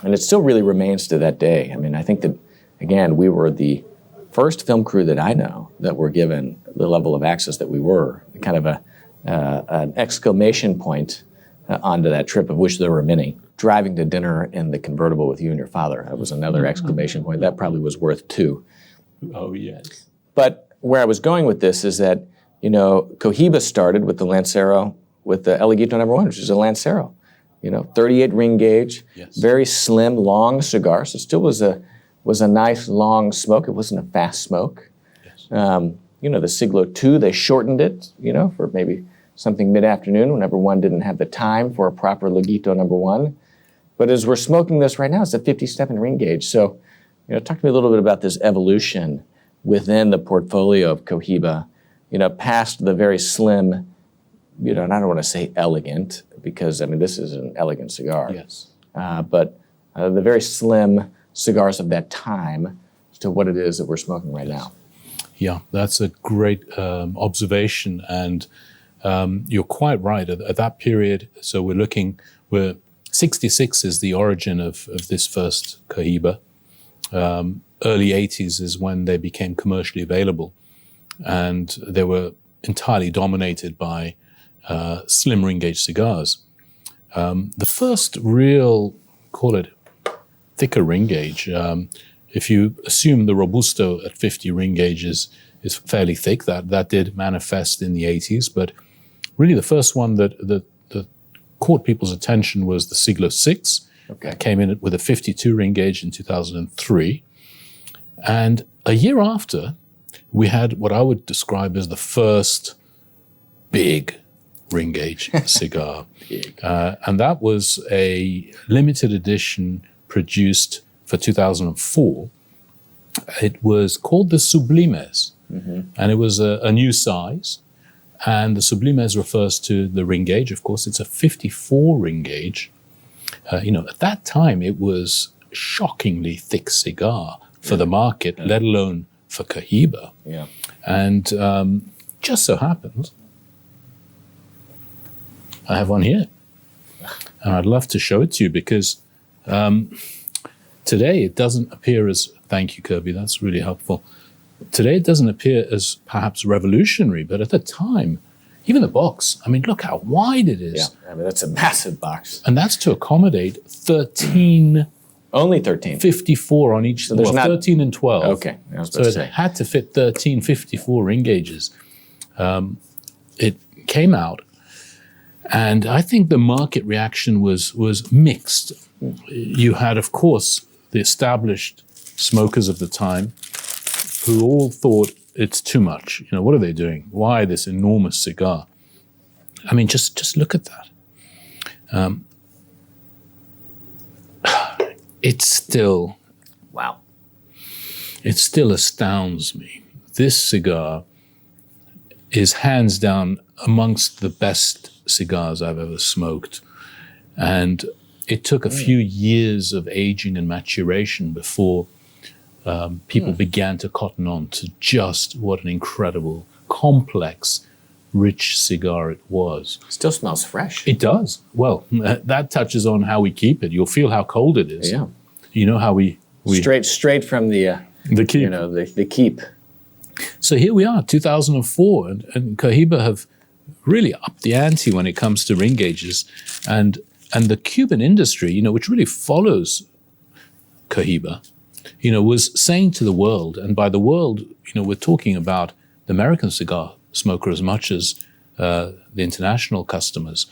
And it still really remains to that day. I mean, I think that, again, we were the first film crew that I know that were given the level of access that we were, kind of an exclamation point onto that trip, of which there were many. Driving to dinner in the convertible with you and your father, that was another exclamation point. That probably was worth 2. Oh, yes. But where I was going with this is that, Cohiba started with the Lancero, with the Laguito #1, which is a Lancero. 38 ring gauge, Yes. very slim, long cigar. So it still was a nice long smoke. It wasn't a fast smoke. Yes. The Siglo II, they shortened it, for maybe something mid-afternoon when #1 didn't have the time for a proper Laguito #1. But as we're smoking this right now, it's a 57 ring gauge. So, talk to me a little bit about this evolution within the portfolio of Cohiba, past the very slim, and I don't want to say elegant, because, this is an elegant cigar. Yes. But the very slim cigars of that time to what it is that we're smoking right now. Yeah, that's a great observation, and you're quite right. At that period, so we're 66 is the origin of this first Cohiba. Early 80s is when they became commercially available, and they were entirely dominated by slim ring gauge cigars. The first real, call it thicker ring gauge, if you assume the Robusto at 50 ring gauge is fairly thick, that did manifest in the 80s, but really the first one that caught people's attention was the Siglo VI. Okay. That came in with a 52 ring gauge in 2003. And a year after, we had what I would describe as the first big ring gauge cigar. And that was a limited edition produced for 2004. It was called the Sublimes, and it was a new size. And the Sublimes refers to the ring gauge. Of course, it's a 54 ring gauge. At that time, it was a shockingly thick cigar for the market, let alone for Cohiba. Yeah. And just so happens, I have one here. And I'd love to show it to you because today it doesn't appear as, thank you, Kirby, that's really helpful. Today it doesn't appear as perhaps revolutionary, but at the time, even the box, look how wide it is. Yeah, that's a massive box. And that's to accommodate 13, Only 13. 54 on each, So there's not 13 and 12. Okay, I was So about to it say. had to fit 13 54 ring gauges. It came out, and I think the market reaction was mixed. You had, of course, the established smokers of the time who all thought it's too much. What are they doing? Why this enormous cigar? Just look at that. It's still, Wow. it still astounds me. This cigar is hands down amongst the best cigars I've ever smoked. And it took a few years of aging and maturation before people began to cotton on to just what an incredible, complex, rich cigar it was. Still smells fresh. It does. Well, that touches on how we keep it. You'll feel how cold it is. Yeah. You know how we Straight from the keep. the keep. So here we are, 2004, and Cohiba have really upped the ante when it comes to ring gauges, and the Cuban industry, which really follows Cohiba, was saying to the world, and by the world, we're talking about the American cigar smoker as much as the international customers,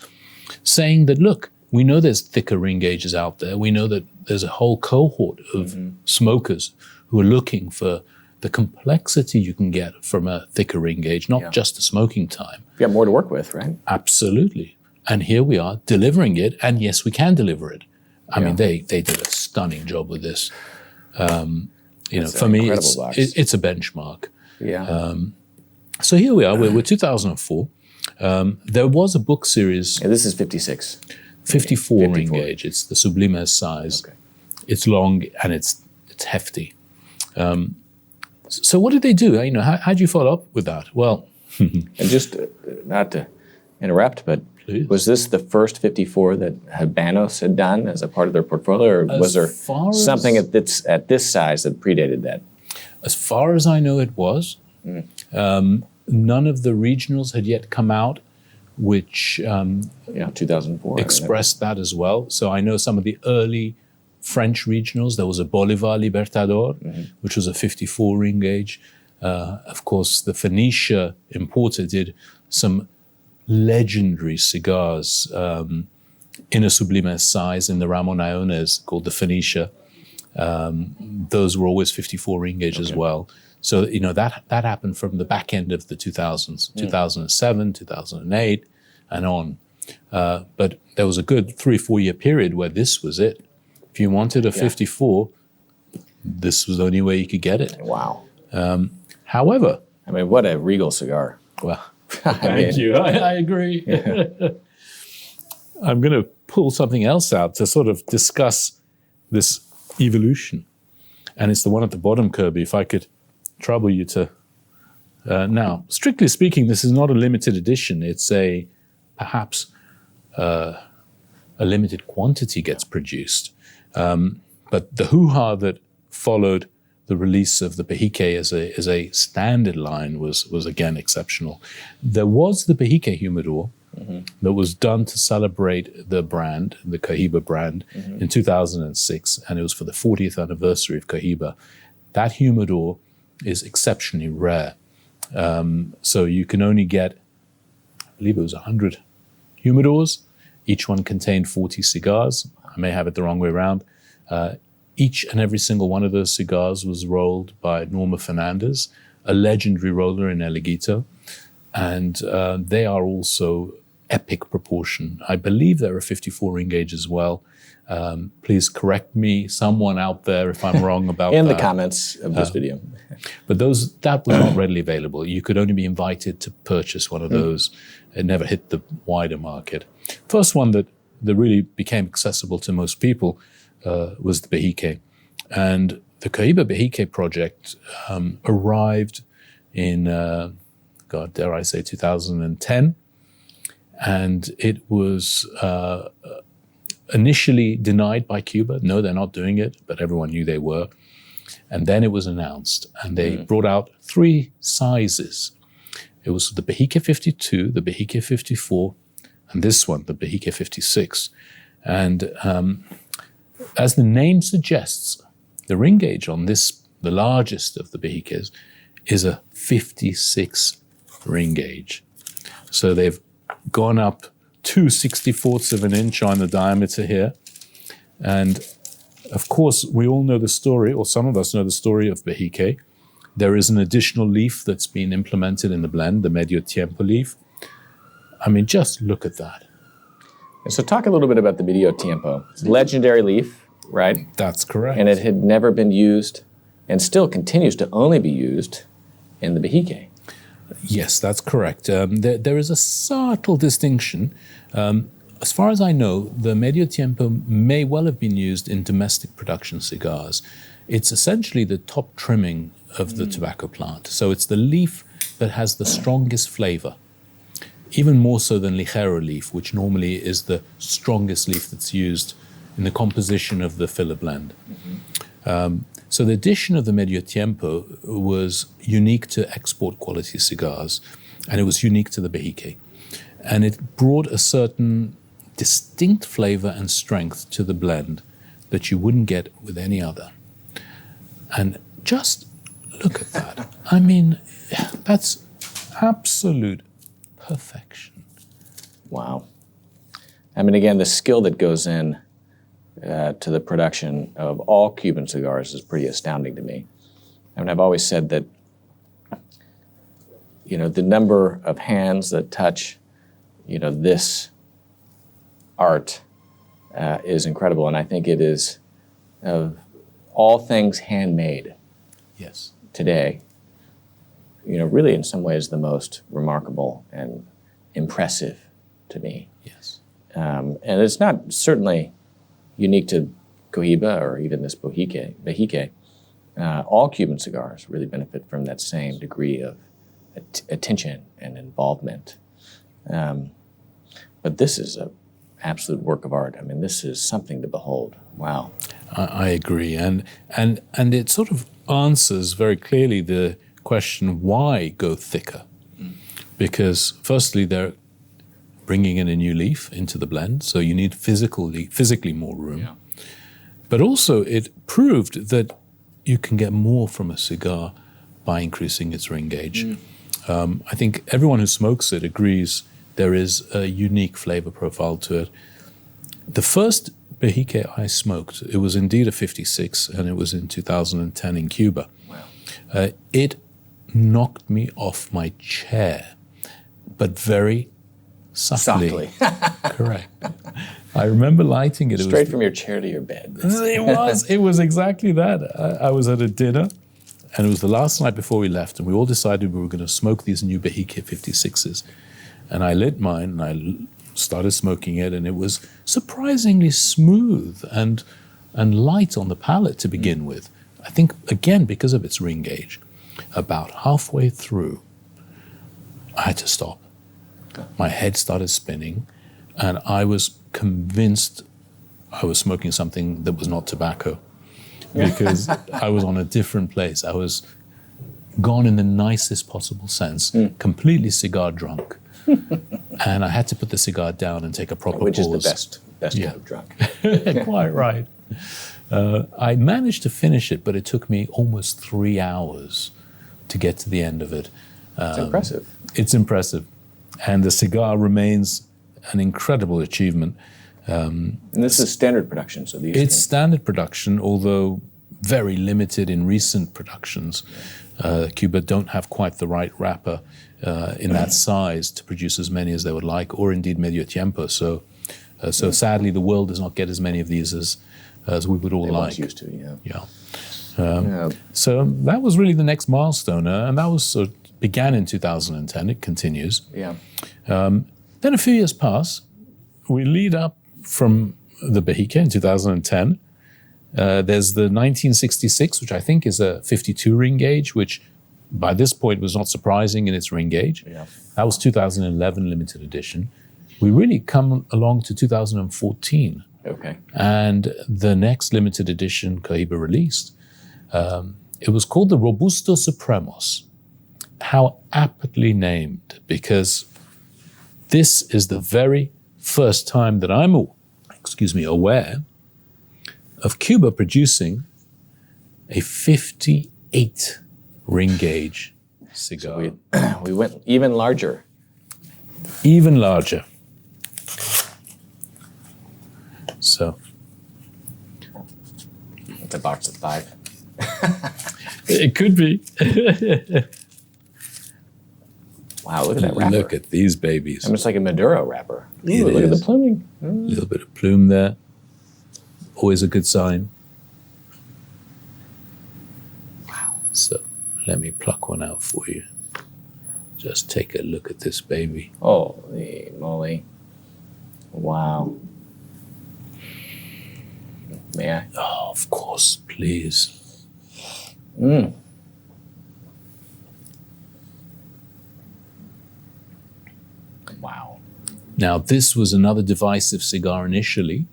saying that, look, we know there's thicker ring gauges out there. We know that there's a whole cohort of smokers who are looking for the complexity you can get from a thicker ring gauge, not just the smoking time. You got more to work with, right? Absolutely. And here we are delivering it, and yes, we can deliver it. I mean, they did a stunning job with this. For me, it's a benchmark. Yeah. So here we are, we're 2004. There was a book series, Yeah, this is 56. 54 ring 54. gauge. It's the Sublimes size. Okay. It's long and it's hefty. So what did they do? How did you follow up with that? Well, And just not to interrupt, but Please. Was this the first 54 that Habanos had done as a part of their portfolio, or was there something at this size that predated that? As far as I know, it was. None of the regionals had yet come out, which 2004 expressed that as well. So I know some of the early French regionals. There was a Bolivar Libertador, which was a 54 ring gauge. Of course, the Phoenicia importer did some legendary cigars in a Sublimes size in the Ramon Iones called the Phoenicia. Those were always 54 ring gauge as well. So, that happened from the back end of the 2000s, 2007, 2008, and on. But there was a good 3-4 year period where this was it. If you wanted a 54, this was the only way you could get it. Wow. However... I mean, what a regal cigar. Well, thank you. I agree. I'm going to pull something else out to sort of discuss this evolution. And it's the one at the bottom, Kirby, if I could trouble you to... now, strictly speaking, this is not a limited edition. It's perhaps a limited quantity gets produced. But the hoo-ha that followed the release of the Behike as a standard line was again exceptional. There was the Behike humidor that was done to celebrate the brand, the Cohiba brand, in 2006, and it was for the 40th anniversary of Cohiba. That humidor is exceptionally rare. So you can only get, I believe it was 100 humidors. Each one contained 40 cigars. I may have it the wrong way around. Each and every single one of those cigars was rolled by Norma Fernandez, a legendary roller in Laguito. And they are also epic proportion. I believe they're a 54 ring gauge as well. Please correct me, someone out there, if I'm wrong about in that. In the comments of this video. But that was not readily available. You could only be invited to purchase one of those. It never hit the wider market. First one that really became accessible to most people was the Behike. And the Cohiba Behike project arrived in, dare I say, 2010. And it was initially denied by Cuba. No, they're not doing it, but everyone knew they were. And then it was announced, and they brought out 3 sizes. It was the Behike 52, the Behike 54, and this one, the Behike 56. And as the name suggests, the ring gauge on this, the largest of the Behikes, is a 56 ring gauge. So they've gone up 2/64 of an inch on the diameter here. And of course, we all know the story, or some of us know the story of Behike. There is an additional leaf that's been implemented in the blend, the Medio Tiempo leaf. I mean, just look at that. So talk a little bit about the Medio Tiempo. It's a legendary leaf, right? That's correct. And it had never been used, and still continues to only be used, in the Behike. Yes, that's correct. There is a subtle distinction. As far as I know, the Medio Tiempo may well have been used in domestic production cigars. It's essentially the top trimming of the tobacco plant. So it's the leaf that has the strongest flavor, even more so than Ligero leaf, which normally is the strongest leaf that's used in the composition of the filler blend. So the addition of the Medio Tiempo was unique to export quality cigars, and it was unique to the Behike. And it brought a certain distinct flavor and strength to the blend that you wouldn't get with any other. And just look at that. I mean, that's absolute perfection. Wow. I mean, again, the skill that goes in to the production of all Cuban cigars is pretty astounding to me. I mean, I've always said that, the number of hands that touch, this art is incredible. And I think it is, of all things handmade today, really in some ways the most remarkable and impressive to me. Yes. And it's not certainly unique to Cohiba or even this Behike. All Cuban cigars really benefit from that same degree of attention and involvement. But this is an absolute work of art. I mean, this is something to behold. Wow. I agree, and it sort of answers very clearly the question, why go thicker? Because firstly, they're bringing in a new leaf into the blend, so you need physically more room. Yeah. But also, it proved that you can get more from a cigar by increasing its ring gauge. I think everyone who smokes it agrees there is a unique flavor profile to it. The first Behike I smoked, it was indeed a 56, and it was in 2010 in Cuba. Wow. It knocked me off my chair, but very softly. Correct. I remember lighting it. Straight from your chair to your bed. It was exactly that. I was at a dinner, and it was the last night before we left, and we all decided we were going to smoke these new Behike 56s. And I lit mine, and I started smoking it, and it was surprisingly smooth and light on the palate to begin with. I think, again, because of its ring gauge. About halfway through, I had to stop. My head started spinning, and I was convinced I was smoking something that was not tobacco, because I was on a different place. I was gone in the nicest possible sense, completely cigar drunk. And I had to put the cigar down and take a proper Which pause. is the best kind of drunk. Quite right. I managed to finish it, but it took me almost 3 hours to get to the end of it. It's impressive. It's impressive. And the cigar remains an incredible achievement. And this is standard production, so these... It's standard production, although very limited in recent productions. Cuba don't have quite the right wrapper in that size to produce as many as they would like, or indeed medio tiempo. So sadly, the world does not get as many of these as we would all they like. Used to, yeah. Yeah. So that was really the next milestone, and that was began in 2010. It continues. Yeah. Then a few years pass. We lead up from the Behike in 2010. There's the 1966, which I think is a 52 ring gauge, which by this point was not surprising in its ring gauge. Yeah. That was 2011 limited edition. We really come along to 2014. Okay. And the next limited edition Cohiba released, it was called the Robusto Supremos. How aptly named, because this is the very first time that I'm aware of Cuba producing a 58 ring gauge cigar. So we went even larger. Even larger. So. It's a box of 5. It could be. Wow, look at that wrapper. Look at these babies. I mean, it's like a Maduro wrapper. Ooh, It look at is. the pluming. A little bit of plume there. Always a good sign. Wow. So let me pluck one out for you. Just take a look at this baby. Holy moly. Wow. May I? Oh, of course, please. Wow. Now, this was another divisive cigar initially.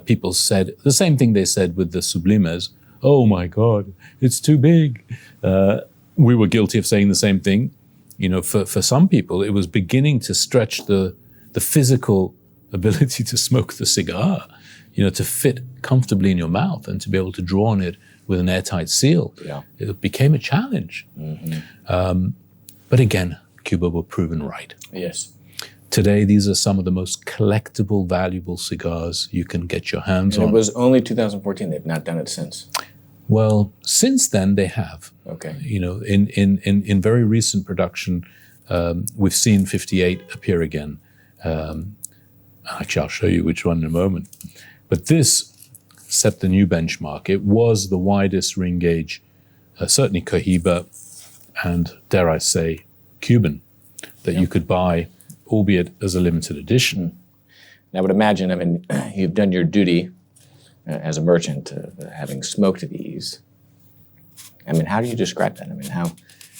People said the same thing they said with the Sublimes. Oh my God, it's too big. We were guilty of saying the same thing. You know, for some people, it was beginning to stretch the physical ability to smoke the cigar, you know, to fit comfortably in your mouth and to be able to draw on it with an airtight seal. Yeah. It became a challenge. But again, Cuba were proven right. Yes. Today, these are some of the most collectible, valuable cigars you can get your hands And on. it was only 2014. They've not done it since. Well, since then they have. Okay. You know, in very recent production, we've seen 58 appear again. Actually, I'll show you which one in a moment. But this set the new benchmark. It was the widest ring gauge, certainly Cohiba, and dare I say, Cuban, that you could buy, albeit as a limited edition. And I would imagine, I mean, you've done your duty as a merchant, having smoked these. I mean, how do you describe that? I mean,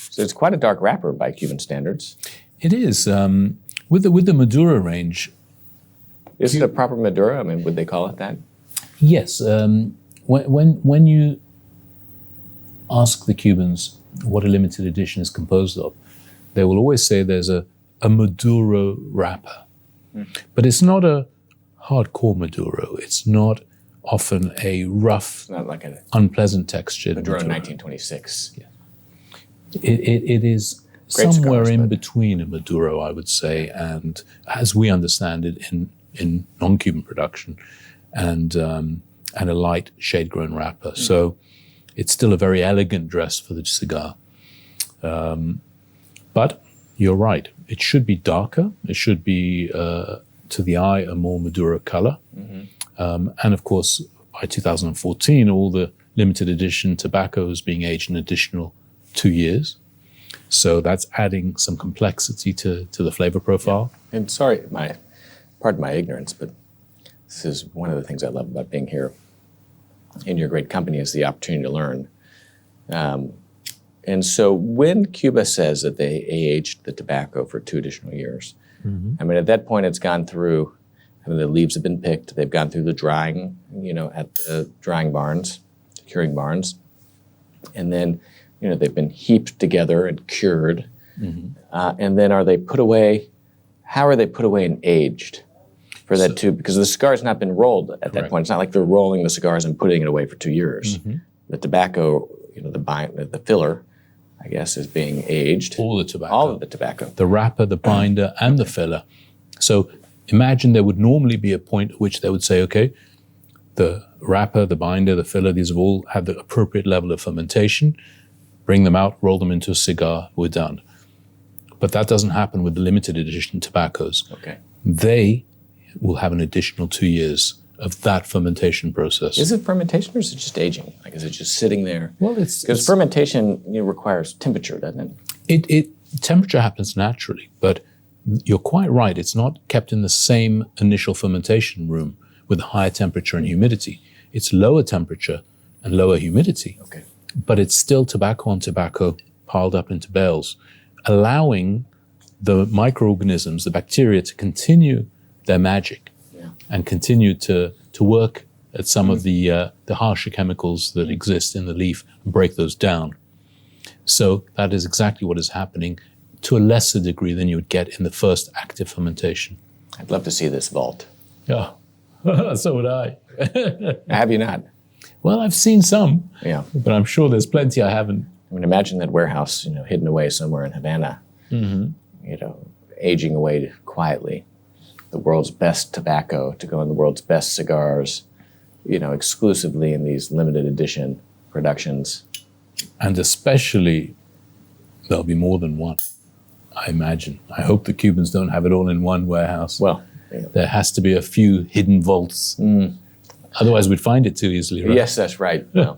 so it's quite a dark wrapper by Cuban standards. It is. With the Maduro range, Is it a proper Maduro? I mean, would they call it that? yes. When you ask the Cubans what a limited edition is composed of, they will always say there's a Maduro wrapper. But it's not a hardcore Maduro. It's not often a rough, It's not like a unpleasant textured Maduro 1926. Yeah. It is Great somewhere cigars, in but- between a Maduro, I would say, and as we understand it in non-Cuban production, and a light shade-grown wrapper. So it's still a very elegant dress for the cigar. But you're right. It should be darker. It should be, to the eye, a more Maduro color. And of course, by 2014, all the limited edition tobacco is being aged an additional 2 years. So that's adding some complexity to the flavor profile. And sorry, pardon my ignorance, but this is one of the things I love about being here in your great company is the opportunity to learn. And so when Cuba says that they aged the tobacco for 2 additional years, I mean, at that point it's gone through, I mean, the leaves have been picked, they've gone through the drying, at the drying barns, curing barns, and then, they've been heaped together and cured, and then are they put away, how are they put away and aged for that too? Because the cigar's not been rolled at that point. It's not like they're rolling the cigars and putting it away for 2 years. The tobacco, the filler, I guess, is being aged. All the tobacco. All of the tobacco. The wrapper, the binder, and the filler. So imagine there would normally be a point at which they would say, okay, the wrapper, the binder, the filler, these have all had the appropriate level of fermentation. Bring them out, roll them into a cigar, we're done. But that doesn't happen with the limited edition tobaccos. Okay. They will have an additional 2 years of that fermentation process. Is it fermentation or is it just aging? Like, is it just sitting there? Well, Because fermentation requires temperature, doesn't it? Temperature happens naturally, but you're quite right. It's not kept in the same initial fermentation room with higher temperature and humidity. It's lower temperature and lower humidity. Okay. But it's still tobacco on tobacco piled up into bales, allowing the microorganisms, the bacteria, to continue their magic and continue to work at some of the harsher chemicals that exist in the leaf and break those down. So that is exactly what is happening to a lesser degree than you would get in the first active fermentation. I'd love to see this vault. Yeah, so would I. Have you not? Well, I've seen some, Yeah. but I'm sure there's plenty I haven't. I mean, imagine that warehouse, hidden away somewhere in Havana, aging away quietly. The world's best tobacco to go in the world's best cigars, exclusively in these limited edition productions. And especially, there'll be more than one, I imagine. I hope the Cubans don't have it all in one warehouse. Well, there has to be a few hidden vaults. Otherwise, we'd find it too easily, right? yes, that's right. Well,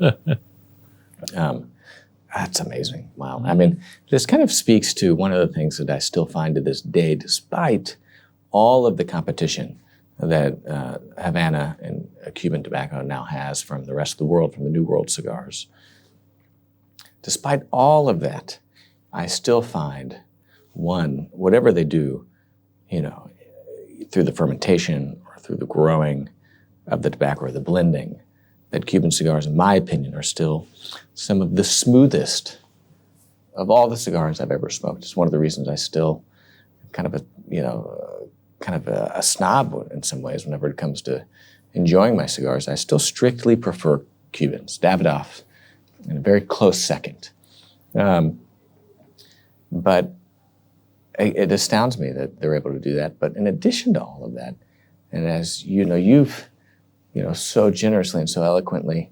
that's amazing. Wow. I mean, this kind of speaks to one of the things that I still find to this day, despite all of the competition that Havana and Cuban tobacco now has from the rest of the world, from the New World cigars. Despite all of that, I still find, one, whatever they do, through the fermentation or through the growing of the tobacco or the blending, that Cuban cigars, in my opinion, are still some of the smoothest of all the cigars I've ever smoked. It's one of the reasons I still kind of a snob in some ways whenever it comes to enjoying my cigars. I still strictly prefer Cubans. Davidoff in a very close second. But it astounds me that they're able to do that. But in addition to all of that, and as you've so generously and so eloquently,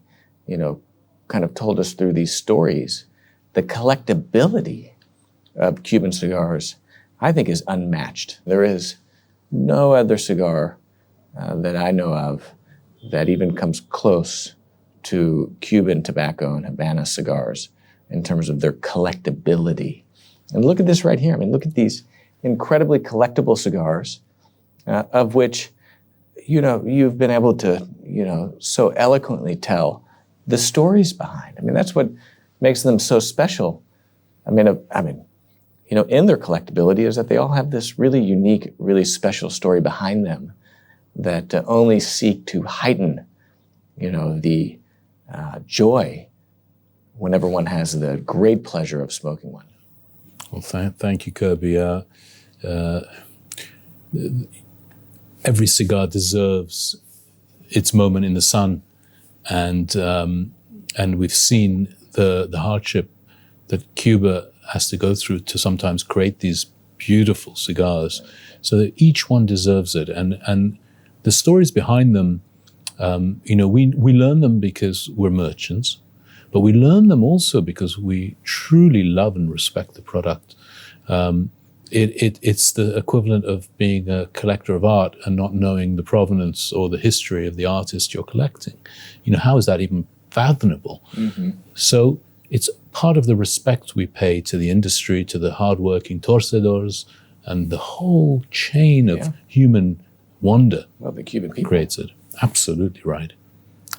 kind of told us through these stories, the collectability of Cuban cigars, I think, is unmatched. There is no other cigar that I know of that even comes close to Cuban tobacco and Habana cigars in terms of their collectability. And look at this right here. I mean, look at these incredibly collectible cigars, of which, you've been able to, so eloquently tell the stories behind. I mean, that's what makes them so special. I mean, in their collectability is that they all have this really unique, really special story behind them that only seek to heighten, the joy whenever one has the great pleasure of smoking one. Well, thank you, Kirby. Every cigar deserves its moment in the sun, and we've seen the hardship that Cuba has to go through to sometimes create these beautiful cigars, so that each one deserves it. And the stories behind them, we learn them because we're merchants, but we learn them also because we truly love and respect the product. It's the equivalent of being a collector of art and not knowing the provenance or the history of the artist you're collecting. How is that even fathomable? Mm-hmm. So it's part of the respect we pay to the industry, to the hardworking torcedores, and the whole chain of human wonder. Well, the Cuban people creates it. Absolutely right.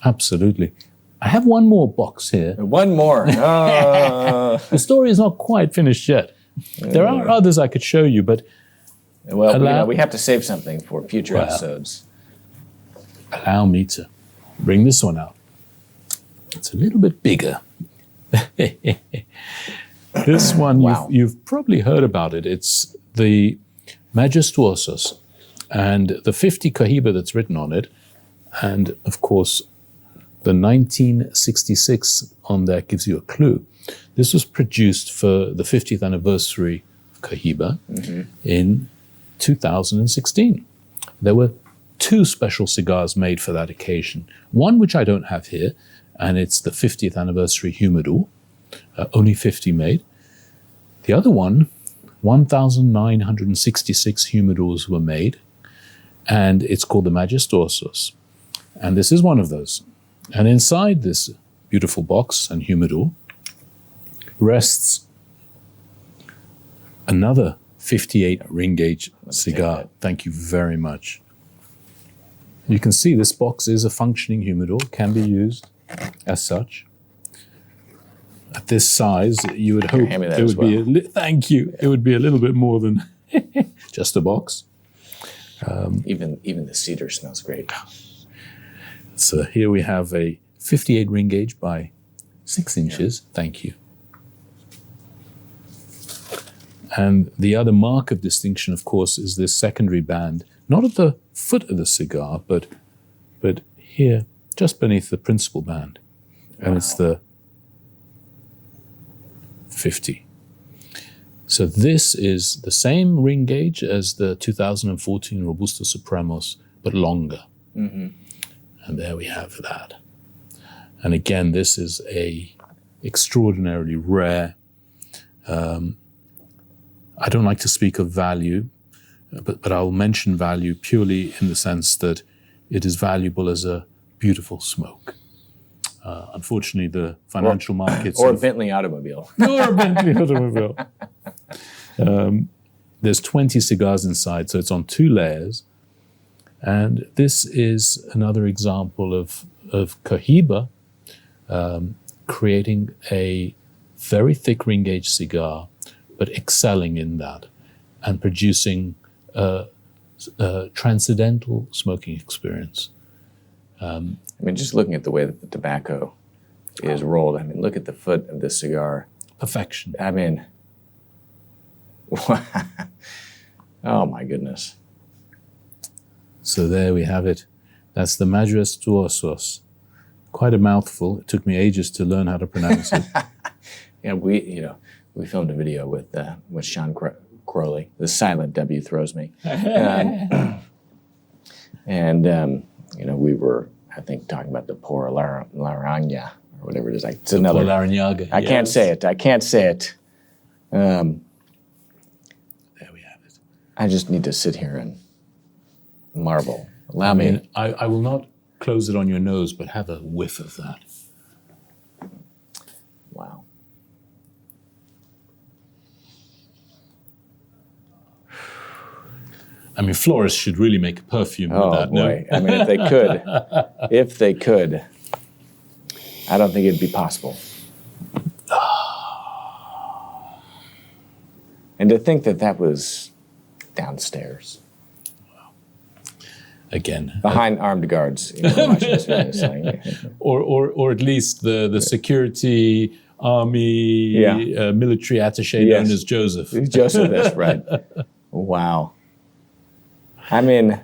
Absolutely. I have one more box here. One more. The story is not quite finished yet. There are others I could show you, but... Well, we have to save something for future episodes. Allow me to bring this one out. It's a little bit bigger. This one, you've probably heard about it. It's the Majestuosos, and the 50 Cohiba that's written on it, and of course, the 1966 on there gives you a clue. This was produced for the 50th anniversary of Cohiba in 2016. There were 2 special cigars made for that occasion. One which I don't have here, and it's the 50th anniversary humidor, only 50 made. The other one, 1,966 humidors were made, and it's called the Majestuosos. And this is one of those. And inside this beautiful box and humidor rests another 58 ring gauge cigar. Thank you very much. You can see this box is a functioning humidor, can be used as such. At this size, you would hope it would be thank you. It would be a little bit more than just a box. Even the cedar smells great. So here we have a 58 ring gauge by 6 inches. Thank you. And the other mark of distinction, of course, is this secondary band, not at the foot of the cigar, but here, just beneath the principal band. And it's the 50. So this is the same ring gauge as the 2014 Robusto Supremos, but longer. Mm-hmm. And there we have that. And again, this is a extraordinarily rare. I don't like to speak of value, but I'll mention value purely in the sense that it is valuable as a beautiful smoke. Unfortunately, the financial markets... Or a Bentley automobile. Or a Bentley automobile. There's 20 cigars inside, so it's on 2 layers. And this is another example of Cohiba creating a very thick ring gauge cigar, but excelling in that and producing a transcendental smoking experience. Just looking at the way that the tobacco is rolled, look at the foot of this cigar. Perfection. Oh my goodness. So there we have it. That's the Majestuosos. Quite a mouthful. It took me ages to learn how to pronounce it. We filmed a video with Sean Crowley. The silent W throws me. We were, I think, talking about the Por Laranja or whatever it is. It's another. Por Laranja. I can't say it. There we have it. I just need to sit here and marvel. Allow me. I will not close it on your nose, but have a whiff of that. Wow. Florists should really make a perfume with that. Boy. No? If they could, I don't think it'd be possible. And to think that that was downstairs. Again, Behind armed guards. Watching this video, saying, or at least the security army military attaché known as Joseph. Joseph, that's right. Wow. I mean,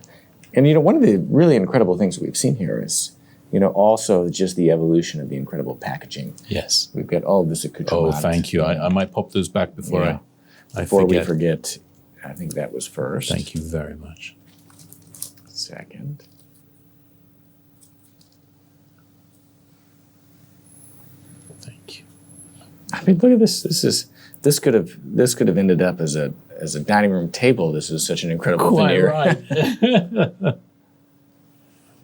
and one of the really incredible things we've seen here is, also just the evolution of the incredible packaging. Yes. We've got all of this accoutrement. Oh, thank you. I might pop those back before before we forget. I think that was first. Thank you very much. Second. Thank you. I mean, look at this. This could have ended up as a dining room table. This is such an incredible veneer. Right.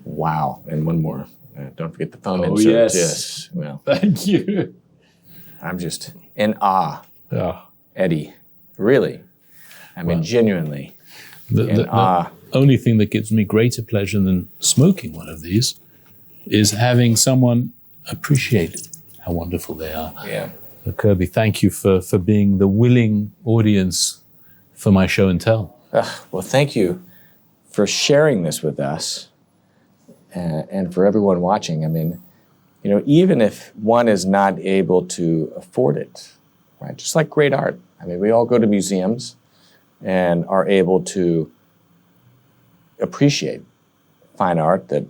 Wow. And one more. Don't forget the foam insert. Yes. Well, thank you. I'm just in awe, Eddie. Really. I mean, genuinely in awe. The only thing that gives me greater pleasure than smoking one of these is having someone appreciate how wonderful they are. Yeah. So Kirby, thank you for being the willing audience for my show and tell. Well, thank you for sharing this with us and for everyone watching. I mean, even if one is not able to afford it, right? Just like great art. I mean, we all go to museums and are able to appreciate fine art that,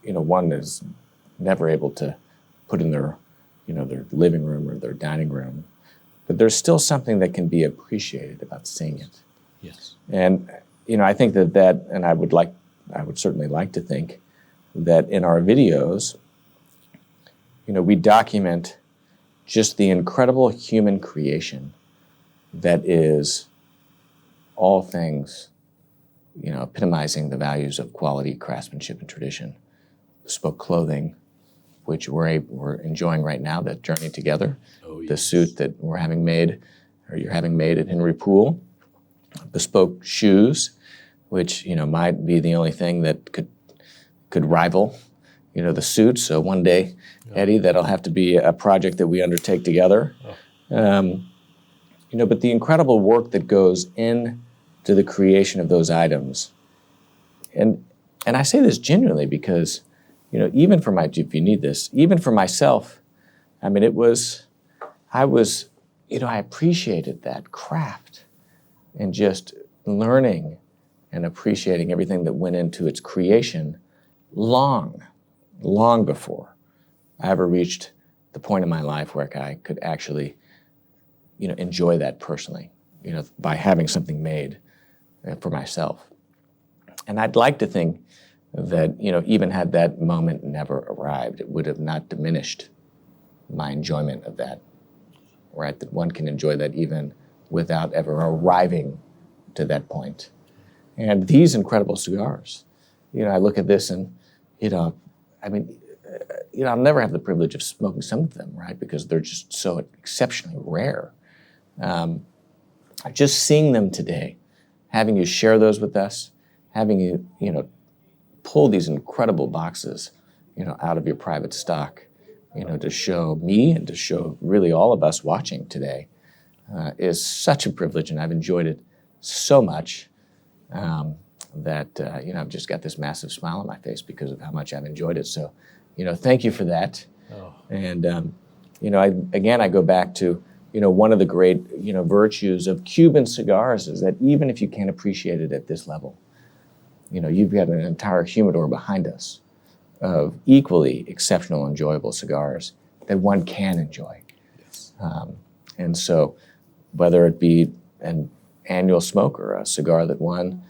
one is never able to put in their, their living room or their dining room. But there's still something that can be appreciated about seeing it. Yes. And, I think that, and I would certainly like to think that in our videos, we document just the incredible human creation that is all things, epitomizing the values of quality, craftsmanship, and tradition. Bespoke clothing, which we're enjoying right now, that journey together. Oh, yes. The suit that you're having made at Henry Poole. Bespoke shoes, which, might be the only thing that could rival, the suit. So one day, Eddie, that'll have to be a project that we undertake together. But the incredible work that goes into the creation of those items. And I say this genuinely because, even for if you need this, even for myself, I mean, I appreciated that craft and just learning and appreciating everything that went into its creation long before I ever reached the point in my life where I could actually, enjoy that personally, by having something made for myself. And I'd like to think that, even had that moment never arrived, it would have not diminished my enjoyment of that, right? That one can enjoy that even without ever arriving to that point. And these incredible cigars, I look at this and, I'll never have the privilege of smoking some of them, right? Because they're just so exceptionally rare. Just seeing them today, having you share those with us, having you, pull these incredible boxes, out of your private stock, to show me and to show really all of us watching today, is such a privilege, and I've enjoyed it so much that I've just got this massive smile on my face because of how much I've enjoyed it. So, thank you for that. Oh. And I go back to one of the great virtues of Cuban cigars is that even if you can't appreciate it at this level, you've got an entire humidor behind us of equally exceptional, enjoyable cigars that one can enjoy. Yes. And so whether it be an annual smoke or a cigar that one,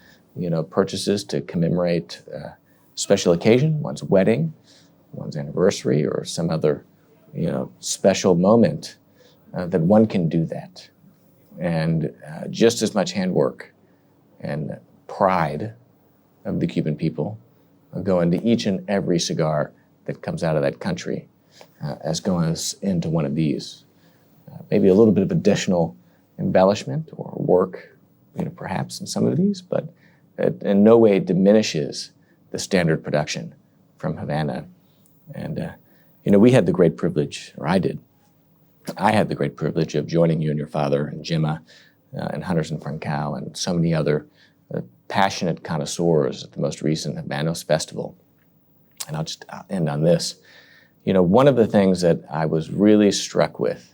purchases to commemorate a special occasion, one's wedding, one's anniversary, or some other, special moment, that one can do that. And just as much handwork and pride of the Cuban people go into each and every cigar that comes out of that country as going into one of these. Maybe a little bit of additional embellishment or work, perhaps in some of these, but it in no way diminishes the standard production from Havana. And, we had the great privilege, or I had the great privilege of joining you and your father and Gemma and Hunters and Francal and so many other passionate connoisseurs at the most recent Habanos Festival. And I'll end on this. You know, one of the things that I was really struck with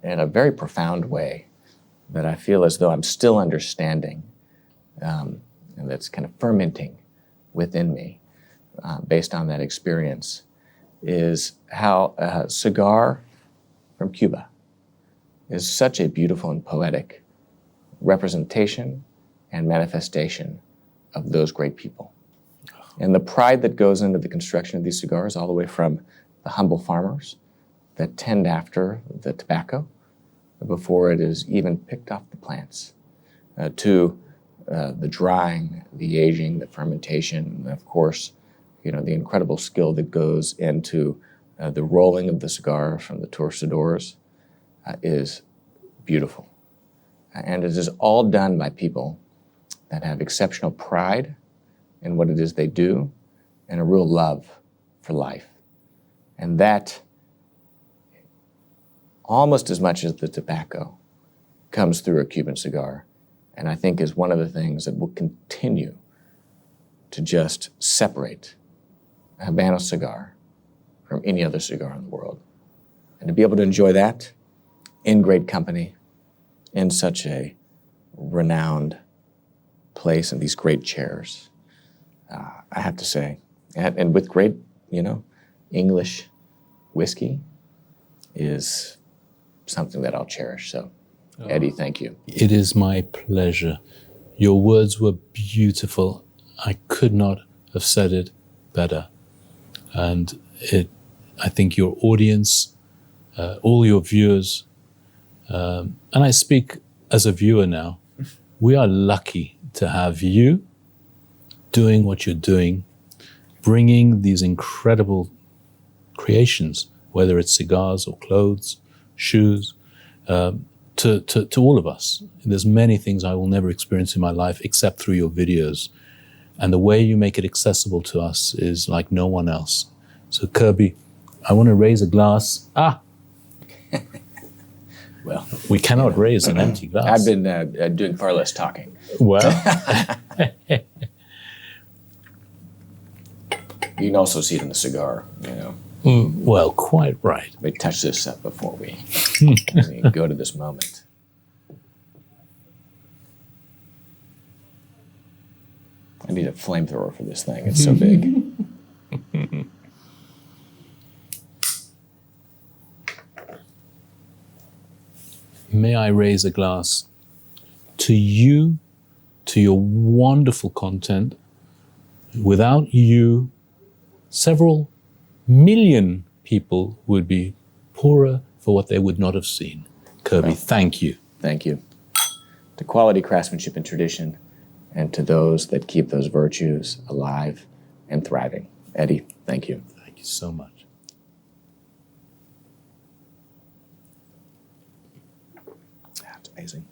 in a very profound way that I feel as though I'm still understanding, and that's kind of fermenting within me based on that experience, is how a cigar from Cuba is such a beautiful and poetic representation and manifestation of those great people. And the pride that goes into the construction of these cigars, all the way from the humble farmers that tend after the tobacco before it is even picked off the plants, to the drying, the aging, the fermentation, and of course, you know, the incredible skill that goes into the rolling of the cigar from the torcedores is beautiful. And it is all done by people that have exceptional pride in what it is they do and a real love for life. And that, almost as much as the tobacco, comes through a Cuban cigar, and I think is one of the things that will continue to just separate a Habanos cigar from any other cigar in the world. And to be able to enjoy that in great company, in such a renowned place and these great chairs, I have to say, and with great, you know, English whiskey, is something that I'll cherish. So, Eddie, thank you. It is my pleasure. Your words were beautiful. I could not have said it better. And I think your audience, all your viewers, and I speak as a viewer now, we are lucky to have you doing what you're doing, bringing these incredible creations, whether it's cigars or clothes, shoes, to all of us. There's many things I will never experience in my life except through your videos. And the way you make it accessible to us is like no one else. So Kirby, I want to raise a glass. Well, we cannot raise an empty glass. I've been doing far less talking. Well, you can also see it in the cigar, you know. Well, quite right. We touch this up before we go to this moment. I need a flamethrower for this thing. It's so big. May I raise a glass to you, to your wonderful content. Without you, several million people would be poorer for what they would not have seen. Kirby, thank you. Thank you. To quality craftsmanship and tradition, and to those that keep those virtues alive and thriving. Eddie, thank you. Thank you so much. That's amazing.